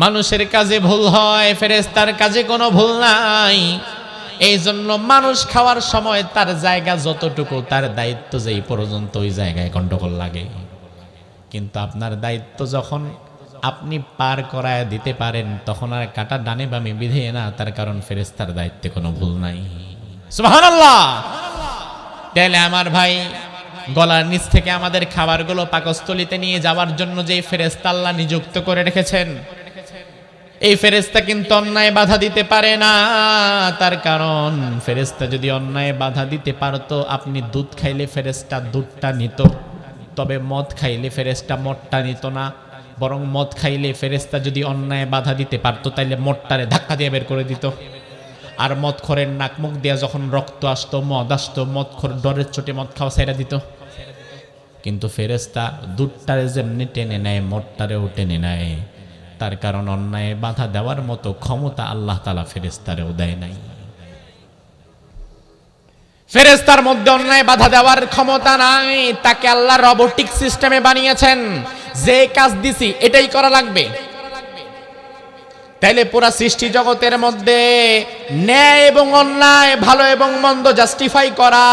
মানুষের কাজে ভুল হয়, ফেরেশতার কাজে কোনো ভুল নাই। এই জন্য মানুষ খাওয়ার সময় তার জায়গা যতটুকু, তার দায়িত্ব যেই পর্যন্ত ওই জায়গায় গন্ডগোল লাগে। কিন্তু আপনার দায়িত্ব যখন আপনি পার করায় দিতে পারেন, তখন আর কাটা ডানে বামে বিধে না, তার কারণ ফেরেশতার দায়িত্বে কোনো ভুল নাই। সুবহানাল্লাহ। তাহলে আমার ভাই, গলার নিচ থেকে আমাদের খাবারগুলো পাকস্থলীতে নিয়ে যাওয়ার জন্য যে ফেরেশতা আল্লাহ নিযুক্ত করে রেখেছেন, এই ফেরেশতা কিন্তু অন্যায় বাধা দিতে পারে না। তার কারণ ফেরেশতা যদি অন্যায় বাধা দিতে পারতো, আপনি দুধ খাইলে ফেরেশতা দুধটা নিত, তবে মদ খাইলে ফেরেশতা মদটা নিত না। বরং মদ খাইলে ফেরেশতা যদি অন্যায় বাধা দিতে পারতো, তাইলে মদটারে ধাক্কা দিয়ে বের করে দিত। আর মদখোরের নাক মুখ দিয়ে যখন রক্ত আসতো, মদ আসতো, মদখোর ডরের চোটে মদ খাওয়া ছেড়ে দিত। কিন্তু ফেরেশতা দুধটারে যেমনি টেনে নেয়, মদটারেও টেনে নেয়। তার কারণ অন্যায় বাধা দেওয়ার মতো ক্ষমতা আল্লাহ তাআলা ফেরেশতারেও দেয় নাই। ফেরেশতার মধ্যে অন্যায় বাধা দেওয়ার ক্ষমতা নাই, তাকে আল্লাহ রোবটিক সিস্টেমে বানিয়েছেন। যে কাজ দিছি এটাই করা লাগবে। তাইলে পুরা সৃষ্টি জগতের মধ্যে ন্যায় এবং অন্যায়, ভালো এবং মন্দ জাস্টিফাই করা,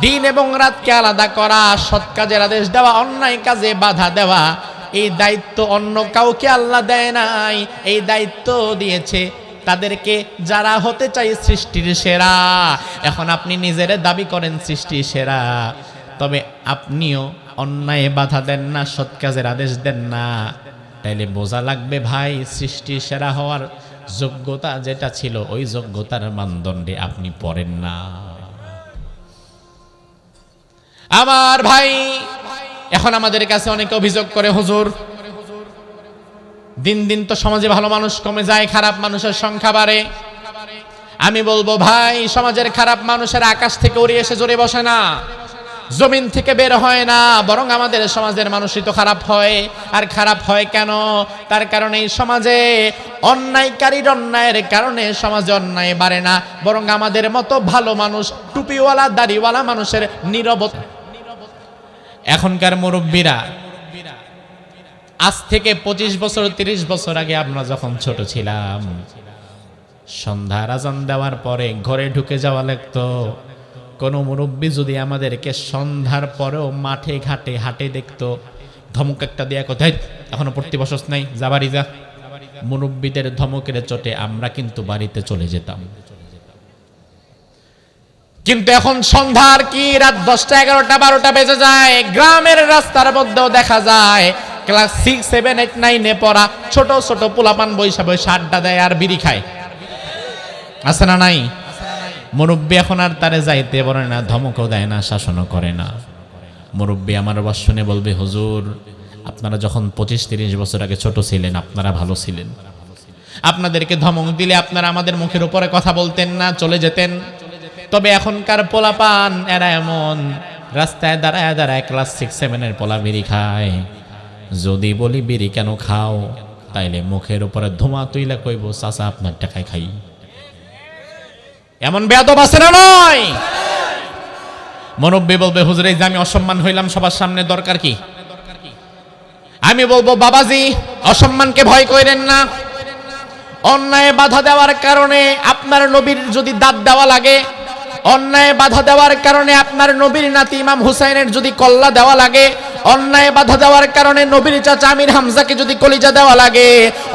দিন এবং রাতকে আলাদা করা, সৎ কাজের আদেশ দেওয়া, অন্যায় কাজে বাধা দেওয়া, এই দায়িত্ব অন্য কাউকে আল্লাহ দেয় নাই। এই দায়িত্ব দিয়েছে তাদেরকে যারা হতে চায় সৃষ্টির সেরা। এখন আপনি নিজের দাবি করেন সৃষ্টির সেরা, তবে আপনিও অন্যায় বাধা দেন না, সৎ কাজের আদেশ দেন না। তাইলে বোঝা লাগবে ভাই, সৃষ্টির সেরা হওয়ার যোগ্যতা যেটা ছিল, ওই যোগ্যতার মানদণ্ডে আপনি পড়েন না। আমার ভাই, এখন আমাদের কাছে অনেকে অভিযোগ করে, হুজুর দিন দিন তো সমাজে ভালো মানুষ কমে যায়, খারাপ মানুষের সংখ্যা বাড়ে। আমি বলবো ভাই, সমাজের খারাপ মানুষের আকাশ থেকে উড়ে এসে জোরে বসে না, জমিন থেকে বের হয় না, বরং আমাদের সমাজের মানুষই তো খারাপ হয়। আর খারাপ হয় কেন? তার কারণে এই সমাজে অন্যায়কারীর অন্যায়ের কারণে সমাজে অন্যায় বাড়ে না, বরং আমাদের মতো ভালো মানুষ, টুপিওয়ালা দাড়িওয়ালা মানুষের নীরবতা। এখনকার মুরব্বীরা, আজ থেকে 25 বছর 30 বছর আগে আমরা যখন ছোট ছিলাম, সন্ধ্যার আজান দেওয়ার পরে ঘরে ঢুকে যাওয়া লাগতো। কোনো মুরব্বী যদি আমাদেরকে সন্ধ্যার পরেও মাঠে ঘাটে হাটে দেখতো, ধমক একটা দেয়া, কোথায় এখনো পড়তে বসস নাই, যা বাড়ি যা। মুরব্বীদের ধমকের চোটে আমরা কিন্তু বাড়িতে চলে যেতাম। কিন্তু এখন সন্ধ্যার কি রাত 10টা 11টা 12টা বেজে যায়, গ্রামের রাস্তার মধ্যেও দেখা যায় ক্লাস 6 7 8 9 পড়া ছোট ছোট পোলাপান বৈশা বৈশা আড্ডা দেয় আর বিড়ি খায়। আছে না নাই? মুরব্বী এখন আর তারে যাইতে পারে না, ধমকও দেয় না, শাসনও করে না। মুরব্বী আমার আওয়াজ শুনে বলবে, হুজুর আপনারা যখন 25-30 বছর আগে ছোট ছিলেন, আপনারা ভালো ছিলেন। আপনাদেরকে ধমক দিলে আপনারা আমাদের মুখের উপরে কথা বলতেন না, চলে যেতেন। তবে এখনকার পোলাপান এরা এমন, রাস্তায় দাঁড়ায় দাঁড়ায় ক্লাস 6 7 পোলা বিড়ি খায়। যদি বলি বিড়ি কেন খাও, তাইলে মুখের উপরে ধোঁয়া তুইলা কইব, চাচা আপনার টাকায় খাই। এমন বেয়াদব আছে না নয়? মুরব্বী বলবে, হুজুর এই যে আমি অসম্মান হইলাম সবার সামনে, দরকার কি? আমি বলবো বাবাজি, অসম্মানকে ভয় করেন না। অন্যায় বাধা দেওয়ার কারণে আপনার নবীর যদি দাঁত দেওয়া লাগে, অন্যায় বাধা দেওয়ার কারণে আপনার নবীর নাতি ইমাম হুসাইনের যদি কল্লা দেওয়া লাগে, অন্যায় বাধা দেওয়ার কারণে নবীর চাচা আমির হামজাকে যদি কলিজা দেওয়া লাগে,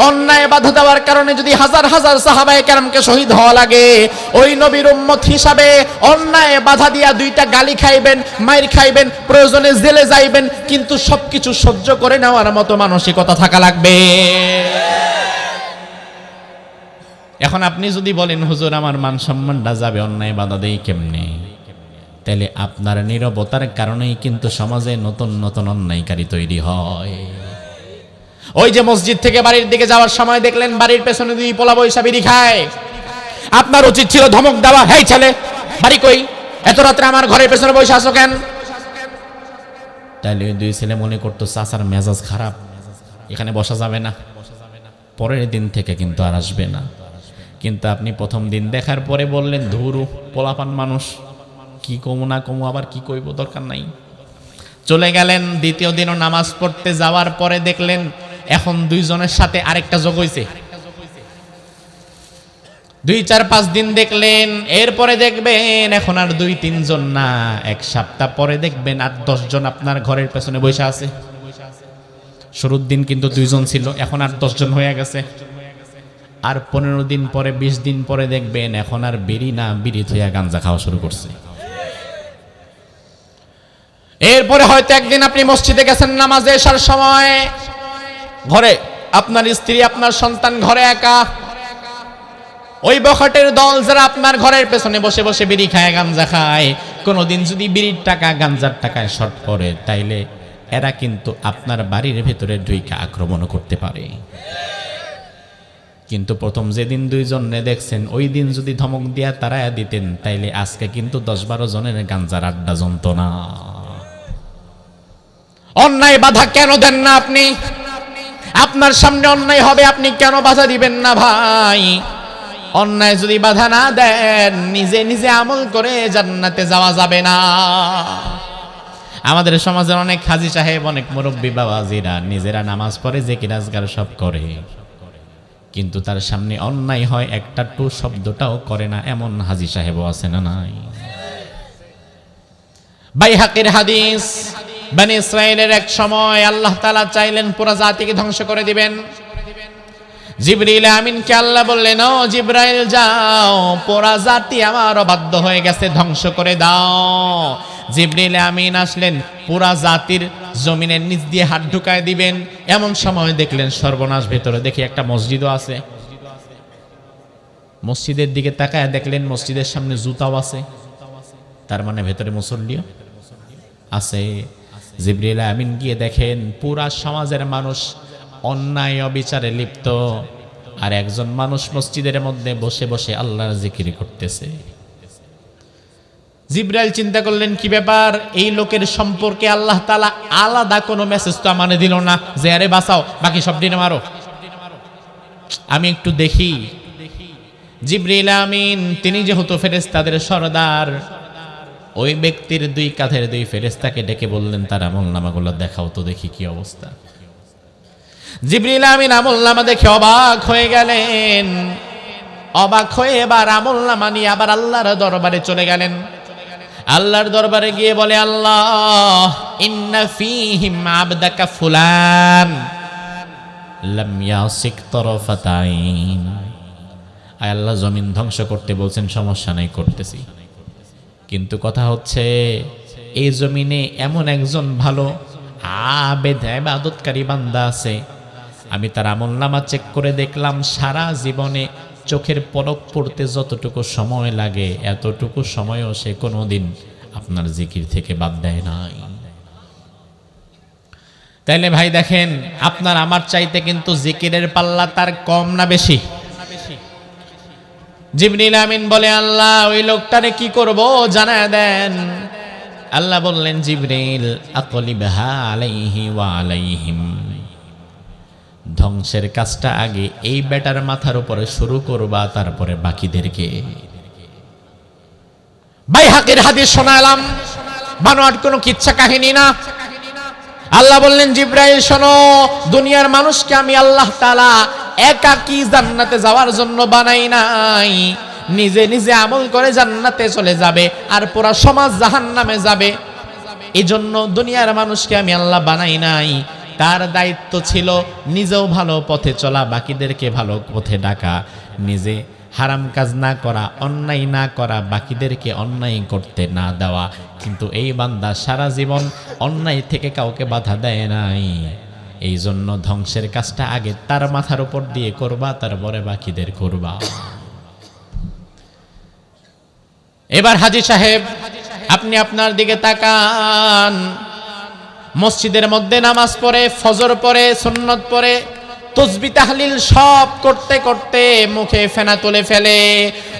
অন্যায় বাধা দেওয়ার কারণে যদি হাজার হাজার সাহাবায়ে কেরামকে শহীদ হওয়া লাগে, ওই নবীর উম্মত হিসাবে অন্যায় বাধা দিয়া দুইটা গালি খাইবেন, মাইর খাইবেন, প্রয়োজনে জেলে যাইবেন, কিন্তু সবকিছু সহ্য করে নেওয়ার মতো মানসিকতা থাকা লাগবে। এখন আপনি যদি বলেন হুজুর আমার মান সম্মানটা যাবে, অন্যায় বাধা দেই কেমনে, তাহলে আপনার নীরবতার কারণেই কিন্তু সমাজে নতুন নতুন অন্যায়কারী তৈরি হয়। ওই যে মসজিদ থেকে বাড়ির দিকে যাওয়ার সময় দেখলেন বাড়ির পেছনে দুই পোলা বৈশা বিড়ি খায়, আপনার উচিত ছিল ধমক দেওয়া, হেই ছেলে বাড়ি কই, এত রাত্রে আমার ঘরের পেছনে বসে আছো কেন? তাহলে ওই দুই ছেলে মনে করতো চাচার মেজাজ খারাপ, এখানে বসা যাবে না, পরের দিন থেকে কিন্তু আর আসবে না। কিন্তু আপনি প্রথম দিন দেখার পরে বললেন ধুরু পোলাপান মানুষ, কি কমু না কমু, আবার কি কইব দরকার নাই, চলে গেলেন। দ্বিতীয় দিনও নামাজ পড়তে যাওয়ার পরে দেখলেন এখন দুইজনের সাথে আরেকটা যোগ হইছে। 2-4-5 দিন দেখলেন, এরপরে দেখবেন এখন আর 2-3 জন না, এক সপ্তাহ পরে দেখবেন 8-10 জন আপনার ঘরের পেছনে বসে আছে। শুরুর দিন কিন্তু 2 জন ছিল, এখন আর 10 জন হয়ে গেছে। আর 15 দিন পরে 20 দিন পরে দেখবেন এখন আর বিড়ি না, বিড়ি থইয়া গাঞ্জা খাওয়া শুরু করছে। এরপরে হয়তো একদিন আপনি মসজিদে গেছেন নামাজে আসার সময়, ঘরে আপনার স্ত্রী আপনার সন্তান ঘরে একা, ওই বখাটের দল যারা আপনার ঘরের পেছনে বসে বসে বিড়ি খায় গাঞ্জা খায়, কোনোদিন যদি বিড়ির টাকা গাঞ্জার টাকায় শর্ট পড়ে তাইলে এরা কিন্তু আপনার বাড়ির ভেতরে ঢুইকা আক্রমণ করতে পারে। কিন্তু প্রথম যেদিন 2 জনে দেখছেন ওই দিন যদি ধমক দিয়া তারায়া দিতেন তাইলে আজকে কিন্তু 10-12 জনের গাঞ্জার আড্ডা জমতো না। অন্যায় বাধা কেন দেন না আপনি? আপনার সামনে অন্যায় হবে, আপনি কেন বাধা দিবেন না ভাই? অন্যায় যদি বাধা না দেন নিজে নিজে আমল করে জান্নাতে যাওয়া যাবে না। আমাদের সমাজের অনেক হাজী সাহেব, অনেক মুরব্বী বাবাজিরা নিজেরা নামাজ পড়ে, জিকির আজকার সব করে, কিন্তু তার সামনে অন্যায় হয় একটা টু শব্দটাও করে না, এমন হাজী সাহেবও আছে না নাই? বাইহাকির হাদিস, বনি ইসরাইলের এক সময় আল্লাহ তাআলা চাইলেন পুরো জাতিকে ধ্বংস করে দিবেন। জিবরিল আমিনকে আল্লাহ বললেন, ও জিবরাইল যাও, পুরো জাতি আমার অবাধ্য হয়ে গেছে, ধ্বংস করে দাও। জিবরিল আমিন আসলেন, পুরা জাতির জমিনের নিচ দিয়ে হাত ঢুকায় দিবেন। এমন সময় দেখলেন সর্বনাশ, ভেতরে দেখি একটা মসজিদও আছে। মসজিদের দিকে তাকায় দেখলেন মসজিদের সামনে জুতাও আছে, তার মানে ভেতরে মুসল্লিও আছে। জিবরিল আমিন গিয়ে দেখেন পুরা সমাজের মানুষ অন্যায় অবিচারে লিপ্ত, আর একজন মানুষ মসজিদের মধ্যে বসে বসে আল্লাহর জিকির করতেছে। জিবরাইল চিন্তা করলেন কি ব্যাপার, এই লোকের সম্পর্কে আল্লাহ তাআলা আলাদা কোনো মেসেজ তো আমারে দিল না যে আরে বাঁচাও, বাকি সব দিনে মারো, আমি একটু দেখি। জিবরিল আমিন তিনি যেহেতু ফেরেশতাদের সরদার, ওই ব্যক্তির 2 কাঁধের 2 ফেরেশতাকে ডেকে বললেন তার আমলনামাগুলো দেখাও তো দেখি কি অবস্থা। জিবরিল আমিন আমলনামা দেখে অবাক হয়ে গেলেন। অবাক হয়ে এবার আমলনামা নিয়ে আবার আল্লাহর দরবারে চলে গেলেন। আল্লাহর দরবারে গিয়ে বলে, আল্লাহ ইন্না ফীহিম আবদাকা ফুলান লাম ইয়াসিক তরফাতাইন। আয় আল্লাহ, জমিন ধ্বংস করতে বলছেন, সমস্যা নাই, করতেছি, কিন্তু কথা হচ্ছে এই জমিনে এমন একজন ভালো আবেদ ইবাদতকারী বান্দা আছে, আমি তার আমলনামা চেক করে দেখলাম সারা জীবনে চোখের পলক পড়তে যতটুকু সময় লাগে এতটুকু সময়ও সে কোনোদিন আপনার জিকির থেকে বাদ দেয় নাই। তাইলে ভাই দেখেন, আপনার আমার চাইতে কিন্তু জিকিরের পাল্লা তার কম না বেশি? জিবরিল আমিন বলে, আল্লাহ ওই লোকটারে কি করব জানায় দেন। আল্লাহ বললেন, জিবরিল আকলিবহা আলাইহি ওয়া আলাইহিম, ধ্বংসের কাজটা আগে এই বেটার মাথার উপরে শুরু করবা, তারপরে বাকিদেরকে। বাইহাকির হাদিস শোনালাম, বানোয়াট কোনো কিচ্ছা কাহিনী না। আল্লাহ বললেন, জিব্রাইল শোনো, দুনিয়ার মানুষকে আমি আল্লাহ তাআলা একাকী জান্নাতে যাওয়ার জন্য বানাই নাই। নিজে নিজে আমল করে জান্নাতে চলে যাবে, আর পুরা সমাজ জাহান্নামে যাবে। এজন্য দুনিয়ার মানুষকে আমি আল্লাহ বানাই নাই। তার দায়িত্ব ছিল নিজেও ভালো পথে চলা, বাকিদেরকে ভালো পথে ডাকা, নিজে হারাম কাজ না করা, অন্যায় না করা, বাকিদেরকে অন্যায় করতে না দেওয়া। কিন্তু এই বান্দা সারা জীবন অন্যায় থেকে কাউকে বাধা দেয় নাই। এই জন্য ধ্বংসের কাজটা আগে তার মাথার উপর দিয়ে করবা, তারপরে বাকিদের করবা। এবার হাজী সাহেব, আপনি আপনার দিকে তাকান। মসজিদের মধ্যে নামাজ পড়ে, ফজর পড়ে, সুন্নত পড়ে, তাসবিহ তাহলিল সব করতে করতে মুখে ফেনা তুলে ফেলে,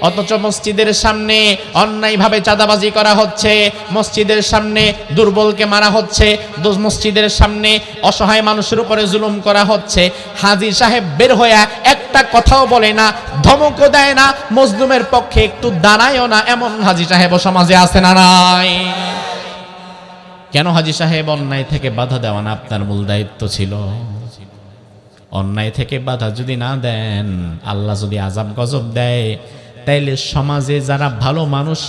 অথচ মসজিদের সামনে অন্যায়ভাবে চাঁদাবাজি করা হচ্ছে, মসজিদের সামনে দুর্বলকে মারা হচ্ছে, মসজিদের সামনে অসহায় মানুষের উপরে জুলুম করা হচ্ছে। হাজী সাহেব বের হয়ে একটা কথাও বলে না, ধমকও দেয় না, মজলুমের পক্ষে একটু দাঁড়ায়ও না। এমন হাজী সাহেব সমাজে আছে না নাই? কেন হাজী সাহেব? অন্যায় থেকে বাধা দেওয়া না আপনার মূল দায়িত্ব ছিল। অন্যায় থেকে বাধা যদি না দেন, আল্লাহ যদি আযাব গজব দেয়, তাইলে সমাজে যারা ভালো মানুষ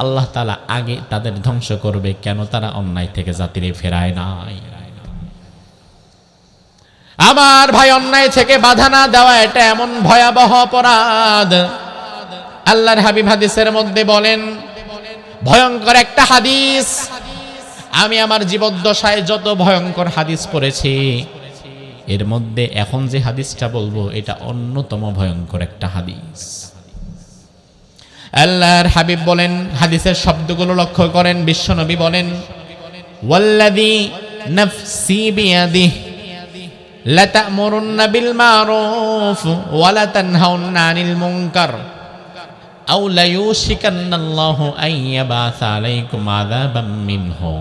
আল্লাহ তাআলা আগে তাদের ধ্বংস করবে। কেন তারা অন্যায় থেকে জাতিরে ফেরায় নাই? আমার ভাই, অন্যায় থেকে বাধা না দেওয়া এটা এমন ভয়াবহ অপরাধ। আল্লাহর হাবিব হাদিসের মধ্যে বলেন, ভয়ঙ্কর একটা হাদিস। আমি আমার জীবদ্দশায় যত ভয়ঙ্কর হাদিস পড়েছি, এর মধ্যে এখন যে হাদিসটা বলবো এটা অন্যতম ভয়ঙ্কর একটা হাদিস। আল্লাহর হাবিব বলেন, হাদিসের শব্দগুলো লক্ষ্য করেন। বিশ্বনবী বলেন, ওয়াল্লাযী নাফসি বিয়াদিহি লাতা'মুরুন্না বিল মারুফ ওয়া লাতানহাউন্না আনিল মুনকার আও লায়ুশিকান্নাল্লাহু আন ইয়াবাসা আলাইকুম আযাবাম মিনহু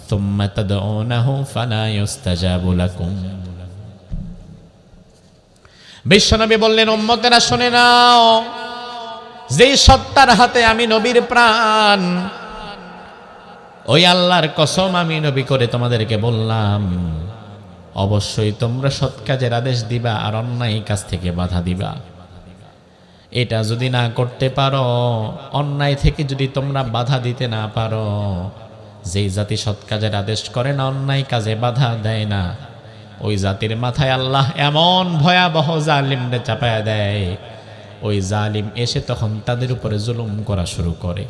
সুম্মা তাদউনাহু ফালা ইউস্তাজাবু লাকুম। বিশ্বনবী বললেন, উম্মতেরা শুনে নাও, যেই সত্তার হাতে আমি নবীর প্রাণ, ওই আল্লাহর কসম আমি নবী করে তোমাদেরকে বললাম, অবশ্যই তোমরা সৎ কাজের আদেশ দিবা আর অন্যায় কাজ থেকে বাধা দিবা। এটা যদি না করতে পারো, অন্যায় থেকে যদি তোমরা বাধা দিতে না পারো, যেই জাতি সৎ কাজের আদেশ করে না, অন্যায় কাজে বাধা দেয় না, ওই জাতির মাথায় আল্লাহ এমন ভয়াবহ জালিমরে চাপায়া দেয়, ওই জালিম এসে তখন তাদের উপরে জুলুম করা শুরু করে।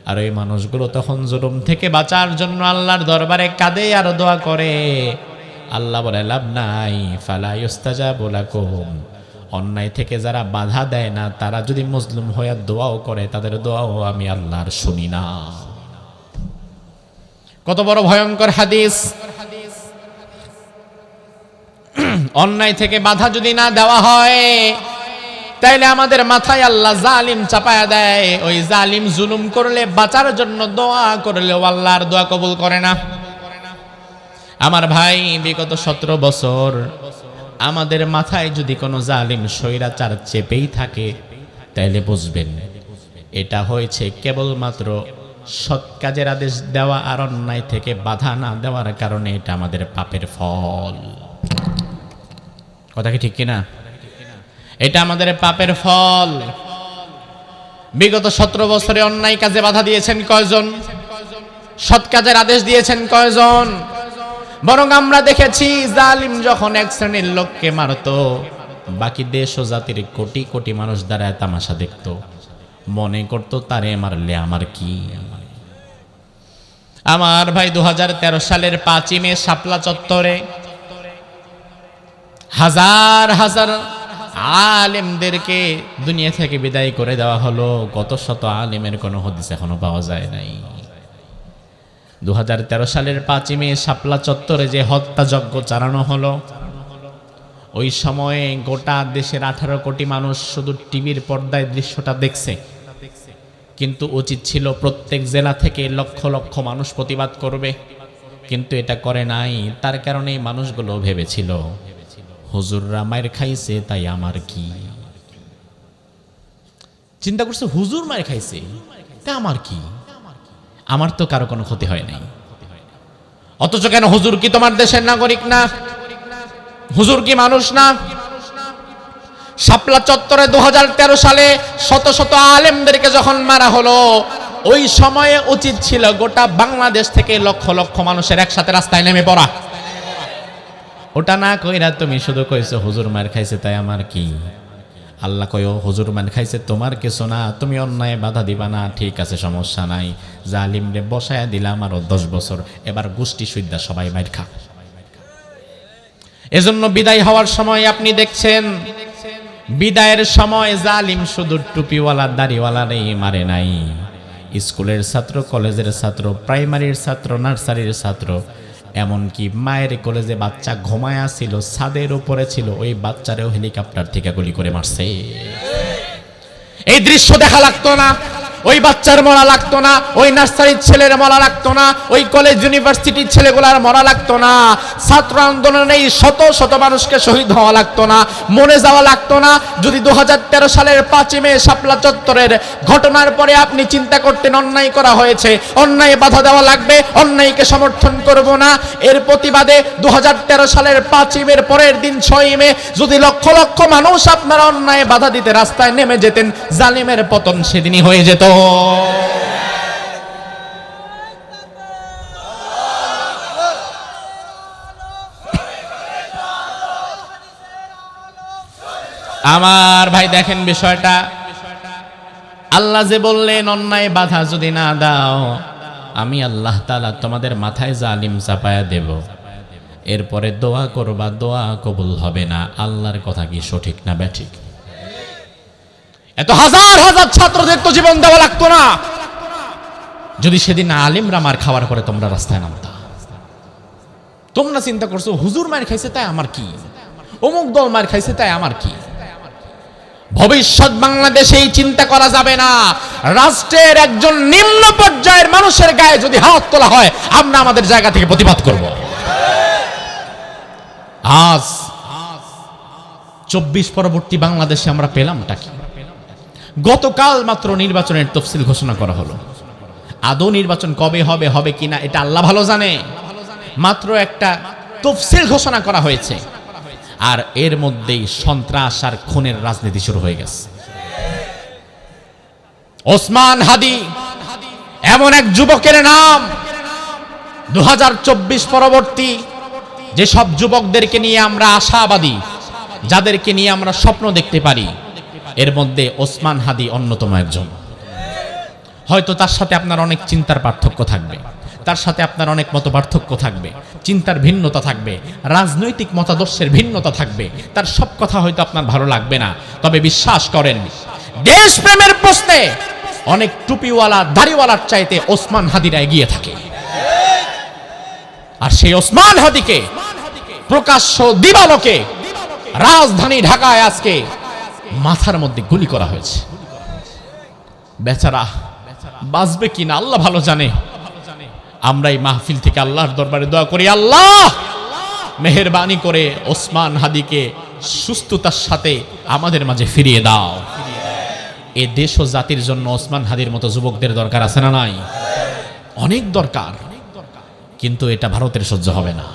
আর ওই মানুষগুলো তখন জুলুম থেকে বাঁচার জন্য আল্লাহর দরবারে কাঁদে আর দোয়া করে। আল্লাহ বলে, লাভ নাই, ফালা ইউস্তাজাবু লাকুম। অন্যায় থেকে যারা বাধা দেয় না, তারা যদি মজলুম হয়ে দোয়াও করে, তাদের দোয়াও আমি আল্লাহর শুনি না। কত বড় ভয়ঙ্কর হাদিস! অন্যায় থেকে বাধা যদি না দেওয়া হয়, তাইলে আমাদের মাথায় আল্লাহ জালিম চাপায়া দেয়। ওই জালিম জুলুম করলে বাঁচার জন্য দোয়া করলেও আল্লাহর দোয়া কবুল করে না। আমার ভাই, বিগত 17 বছর আমাদের মাথায় যদি কোনো জালিম স্বৈরাচার চেপেই থাকে, তাইলে বুঝবেন এটা হয়েছে কেবলমাত্র সৎ কাজের আদেশ দেওয়া আর অন্যায় থেকে বাধা না দেওয়ার কারণে। এটা আমাদের পাপের ফল। কথা কি ঠিক কিনা? এটা আমাদের পাপের ফল। বিগত 17 বছরে অন্যায় কাজে বাধা দিয়েছেন কয়জন? সৎ কাজের আদেশ দিয়েছেন কয়জন? বরং আমরা দেখেছি, জালিম যখন এক শ্রেণীর লোককে মারত, বাকি দেশ ও জাতির কোটি কোটি মানুষ দ্বারা তামাশা দেখত, মনে করত তারে মারলে আমার কি। আমার ভাই, 2013 সালের 5ই মে শাপলা চত্বরে হাজার হাজার আলেমদেরকে দুনিয়া থেকে বিদায় করে দেওয়া হলো। কত শত আলেমের কোনো হদিস এখনো পাওয়া যায় নাই। 2013 সালের 5ই মে শাপলা চত্বরে যে হত্যাযজ্ঞ চালানো হলো, ওই সময়ে গোটা দেশের 18 কোটি মানুষ শুধু টিভির পর্দায় দৃশ্যটা দেখছে। কিন্তু উচিত ছিল প্রত্যেক জেলা থেকে লক্ষ লক্ষ মানুষ প্রতিবাদ করবে, কিন্তু এটা করে নাই। তার কারণে মানুষগুলো ভেবেছিল, হুজুররা মায়ের খাইছে, তাই আমার কি। চিন্তা করছে, হুজুর মায়ের খাইছে, তা আমার কি, আমার তো কারো কোনো ক্ষতি হয় নাই। অথচ কেন হুজুর কি তোমার দেশের নাগরিক না? হুজুর কি মানুষ না? শাপলা চত্বরে 2013 সালে শত শত আলেমদেরকে যখন মারা হলো, ওই সময়ে উচিত ছিল গোটা বাংলাদেশ থেকে লক্ষ লক্ষ মানুষের একসাথে রাস্তায় নেমে পড়া। ওটা না কইরা তুমি শুধু কইছো হুজুর মার খাইছে তাই আমার কি। আল্লাহ কয় হুজুর মার খাইছে তোমার কিছু না, তুমি অন্যায় বাধা দিবা না, ঠিক আছে সমস্যা নাই, জালিমরে বসায়া দিলাম আরো 10 বছর, এবার গোষ্ঠী সুদ্ধা সবাই মাইর খা। এজন্য বিদায় হওয়ার সময় আপনি দেখছেন, বিদায়ের সময় জালিম শুধু টুপিওয়ালা দাড়িওয়ালারই মারে নাই, স্কুলের ছাত্র, কলেজের ছাত্র, প্রাইমারির ছাত্র, নার্সারির ছাত্র, এমনকি মায়ের কলেজে বাচ্চা ঘুমায়া ছিল, ছাদের উপরে ছিল, ওই বাচ্চারেও হেলিকপ্টার থেকে গুলি করে মারছে। এই দৃশ্য দেখা লাগতো না? ওই বাচ্চার মরা লাগতো না? ওই নার্সারির ছেলের মরা লাগতো না? ওই কলেজ ইউনিভার্সিটির ছেলেগুলার মরা লাগতো না? ছাত্র আন্দোলনে এই শত শত মানুষকে শহীদ হওয়া লাগতো না? মরে যাওয়া লাগতো না? যদি 2013 সালের 5ই মে শাপলা চত্বরের ঘটনার পরে আপনি চিন্তা করতেন অন্যায় করা হয়েছে, অন্যায় বাধা দেওয়া লাগবে, অন্যায়কে সমর্থন করব না, এর প্রতিবাদে 2013 সালের 5ই মের পরের দিন 6ই মে যদি লক্ষ লক্ষ মানুষ আপনারা অন্যায় বাধা দিতে রাস্তায় নেমে যেতেন, জালিমের পতন সেদিনই হয়ে যেত। আমার ভাই দেখেন বিষয়টা, আল্লাহ যে বললেন অন্যায় বাধা যদি না দাও আমি আল্লাহ তাআলা তোমাদের মাথায় জালিম চাপায়া দেব, এরপরে দোয়া করবা, দোয়া কবুল হবে না। আল্লাহর কথা কি সঠিক না ব্যাঠিক? এত হাজার হাজার ছাত্রদের তো জীবন দেওয়া লাগতো না যদি সেদিন আলিমরা মার খাওয়ার পরে তোমরা রাস্তায় নামতা। তোমরা চিন্তা করছো হুজুর মার খাইছে তাই আমার কি, অমুক দল মার খাইছে তাই আমার কি। ভবিষ্যৎ বাংলাদেশে এই চিন্তা করা যাবে না। রাষ্ট্রের একজন নিম্ন পর্যায়ের মানুষের গায়ে যদি হাত তোলা হয় আমরা আমাদের জায়গা থেকে প্রতিবাদ করব। আজ 24 পরবর্তী বাংলাদেশে আমরা পেলামটা কি? গতকাল মাত্র নির্বাচনের তফসিল ঘোষণা করা হলো। আদৌ নির্বাচন কবে হবে, হবে কিনা এটা আল্লাহ ভালো জানে। মাত্র একটা তফসিল ঘোষণা করা হয়েছে, আর এর মধ্যেই সন্ত্রাস আর খুনের রাজনীতি শুরু হয়ে গেছে। ওসমান হাদি এমন এক যুবকের নাম, 2024 পরবর্তী যেসব যুবকদেরকে নিয়ে আমরা আশাবাদী, যাদেরকে নিয়ে আমরা স্বপ্ন দেখতে পারি, এর মধ্যে ওসমান হাদি অন্যতম একজন। হয়তো তার সাথে আপনার অনেক চিন্তার পার্থক্য থাকবে, তার সাথে আপনার অনেক মত পার্থক্য থাকবে, চিন্তার ভিন্নতা থাকবে, রাজনৈতিক মতাদর্শের ভিন্নতা থাকবে, তার সব কথা হয়তো আপনার ভালো লাগবে না। তবে বিশ্বাস করেন, দেশপ্রেমের প্রশ্নে অনেক টুপিওয়ালা দাড়িওয়ালার চাইতে ওসমান হাদিরা এগিয়ে থাকে। আর সেই ওসমান হাদিকে প্রকাশ্য দিবালোকে রাজধানী ঢাকায় আজকে মাথার মধ্যে গুলি করা হয়েছে। বেচারা বাঁচবে কিনা আল্লাহ ভালো জানে। আমরা এই মাহফিল থেকে আল্লাহর দরবারে দোয়া করি, আল্লাহ মেহেরবানি করে ওসমান হাদিকে সুস্থতার সাথে আমাদের মাঝে ফিরিয়ে দাও। এ দেশ ও জাতির জন্য ওসমান হাদির মতো যুবকদের দরকার আছে না নাই? অনেক দরকার। কিন্তু এটা ভারতের সহ্য হবে না,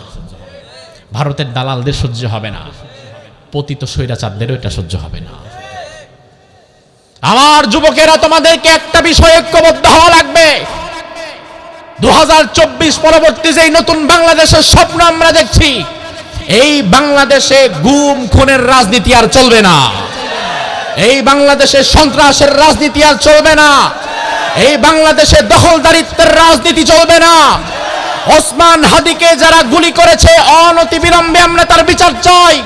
ভারতের দালালদের সহ্য হবে না, পতিত স্বৈরাচারদেরও এটা সহ্য হবে না। আমার যুবকেরা, তোমাদেরকে একটা বিষয়ে ঐক্যবদ্ধ হওয়া লাগবে। 2024 পরবর্তী যেই নতুন বাংলাদেশের স্বপ্ন আমরা দেখছি, এই বাংলাদেশে গুম খুনের রাজনীতি আর চলবে না, এই বাংলাদেশে সন্ত্রাসের রাজনীতি আর চলবে না, এই বাংলাদেশে দখলদারিত্বের রাজনীতি চলবে না। ওসমান হাদিকে যারা গুলি করেছে অনতিবিলম্বে আমরা তার বিচার চাই।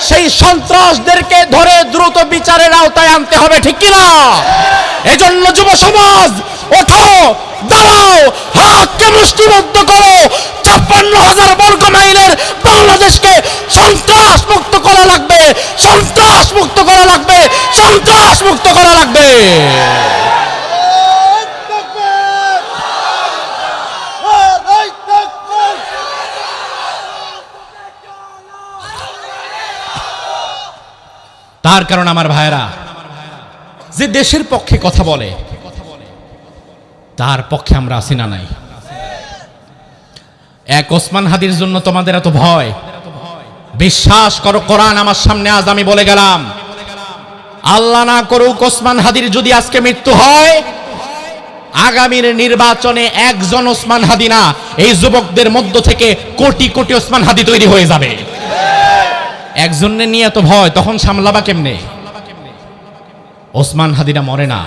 সেই সন্ত্রাসদেরকে ধরে দ্রুত বিচারের আওতায় আনতে হবে, ঠিক কিনা? এজন্য যুব সমাজ ওঠো, দাঁড়াও, হাতকে মুষ্টিবদ্ধ করো। 56,000 বর্গ মাইলের বাংলাদেশকে সন্ত্রাস মুক্ত করা লাগবে, সন্ত্রাস মুক্ত করা লাগবে, সন্ত্রাস মুক্ত করা লাগবে। তার কারণ আমার ভাইরা, যে দেশের পক্ষে কথা বলে তার পক্ষে আমরা আছি না নাই? এক ওসমান হাদির জন্য তোমাদের এত ভয়? বিশ্বাস করো, কোরআন আমার সামনে, আজ আমি বলে গেলাম, আল্লাহ না করুক ওসমান হাদির যদি আজকে মৃত্যু হয়, আগামীর নির্বাচনে একজন ওসমান হাদি না, এই যুবকদের মধ্য থেকে কোটি কোটি ওসমান হাদি তৈরি হয়ে যাবে। একজনে নিয়ে এত ভয়, তখন সামলাবা কেমনে? ওসমান হাদিরা মরে না,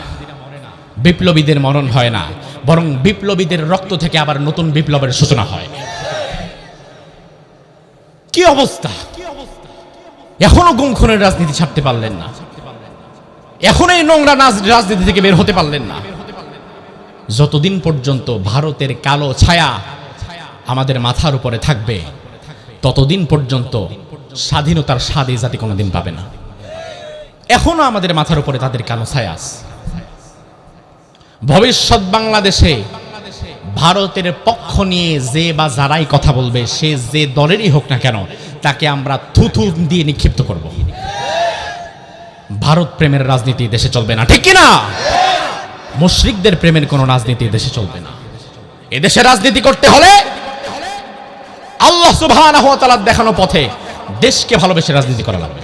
বিপ্লবীদের মরণ হয় না, বরং বিপ্লবীদের রক্ত থেকে আবার নতুন বিপ্লবের সূচনা হয়। কি অবস্থা! এখনো গুম খুনের রাজনীতি ছাড়তে পারলেন না, এখনো এই নোংরা রাজনীতি থেকে বের হতে পারলেন না। যতদিন পর্যন্ত ভারতের কালো ছায়া আমাদের মাথার উপরে থাকবে, ততদিন পর্যন্ত স্বাধীনতার স্বাদ এই জাতি কোনোদিন পাবে না। এখনো আমাদের মাথার উপরে তাদের কালো ছায়া আছে। ভবিষ্যৎ বাংলাদেশে ভারতের পক্ষ নিয়ে যে বা যারাই কথা বলবে, সে যে দলেরই হোক না কেন, তাকে আমরা থুথু দিয়ে নিক্ষিপ্ত করব। ভারত প্রেমের রাজনীতি দেশে চলবে না, ঠিক কিনা? মুশরিকদের প্রেমের কোন রাজনীতি দেশে চলবে না। এদেশে রাজনীতি করতে হলে আল্লাহ সুবহানাহু ওয়া তাআলার দেখানো পথে দেশকে ভালোবেসে রাজনীতি করা লাগবে।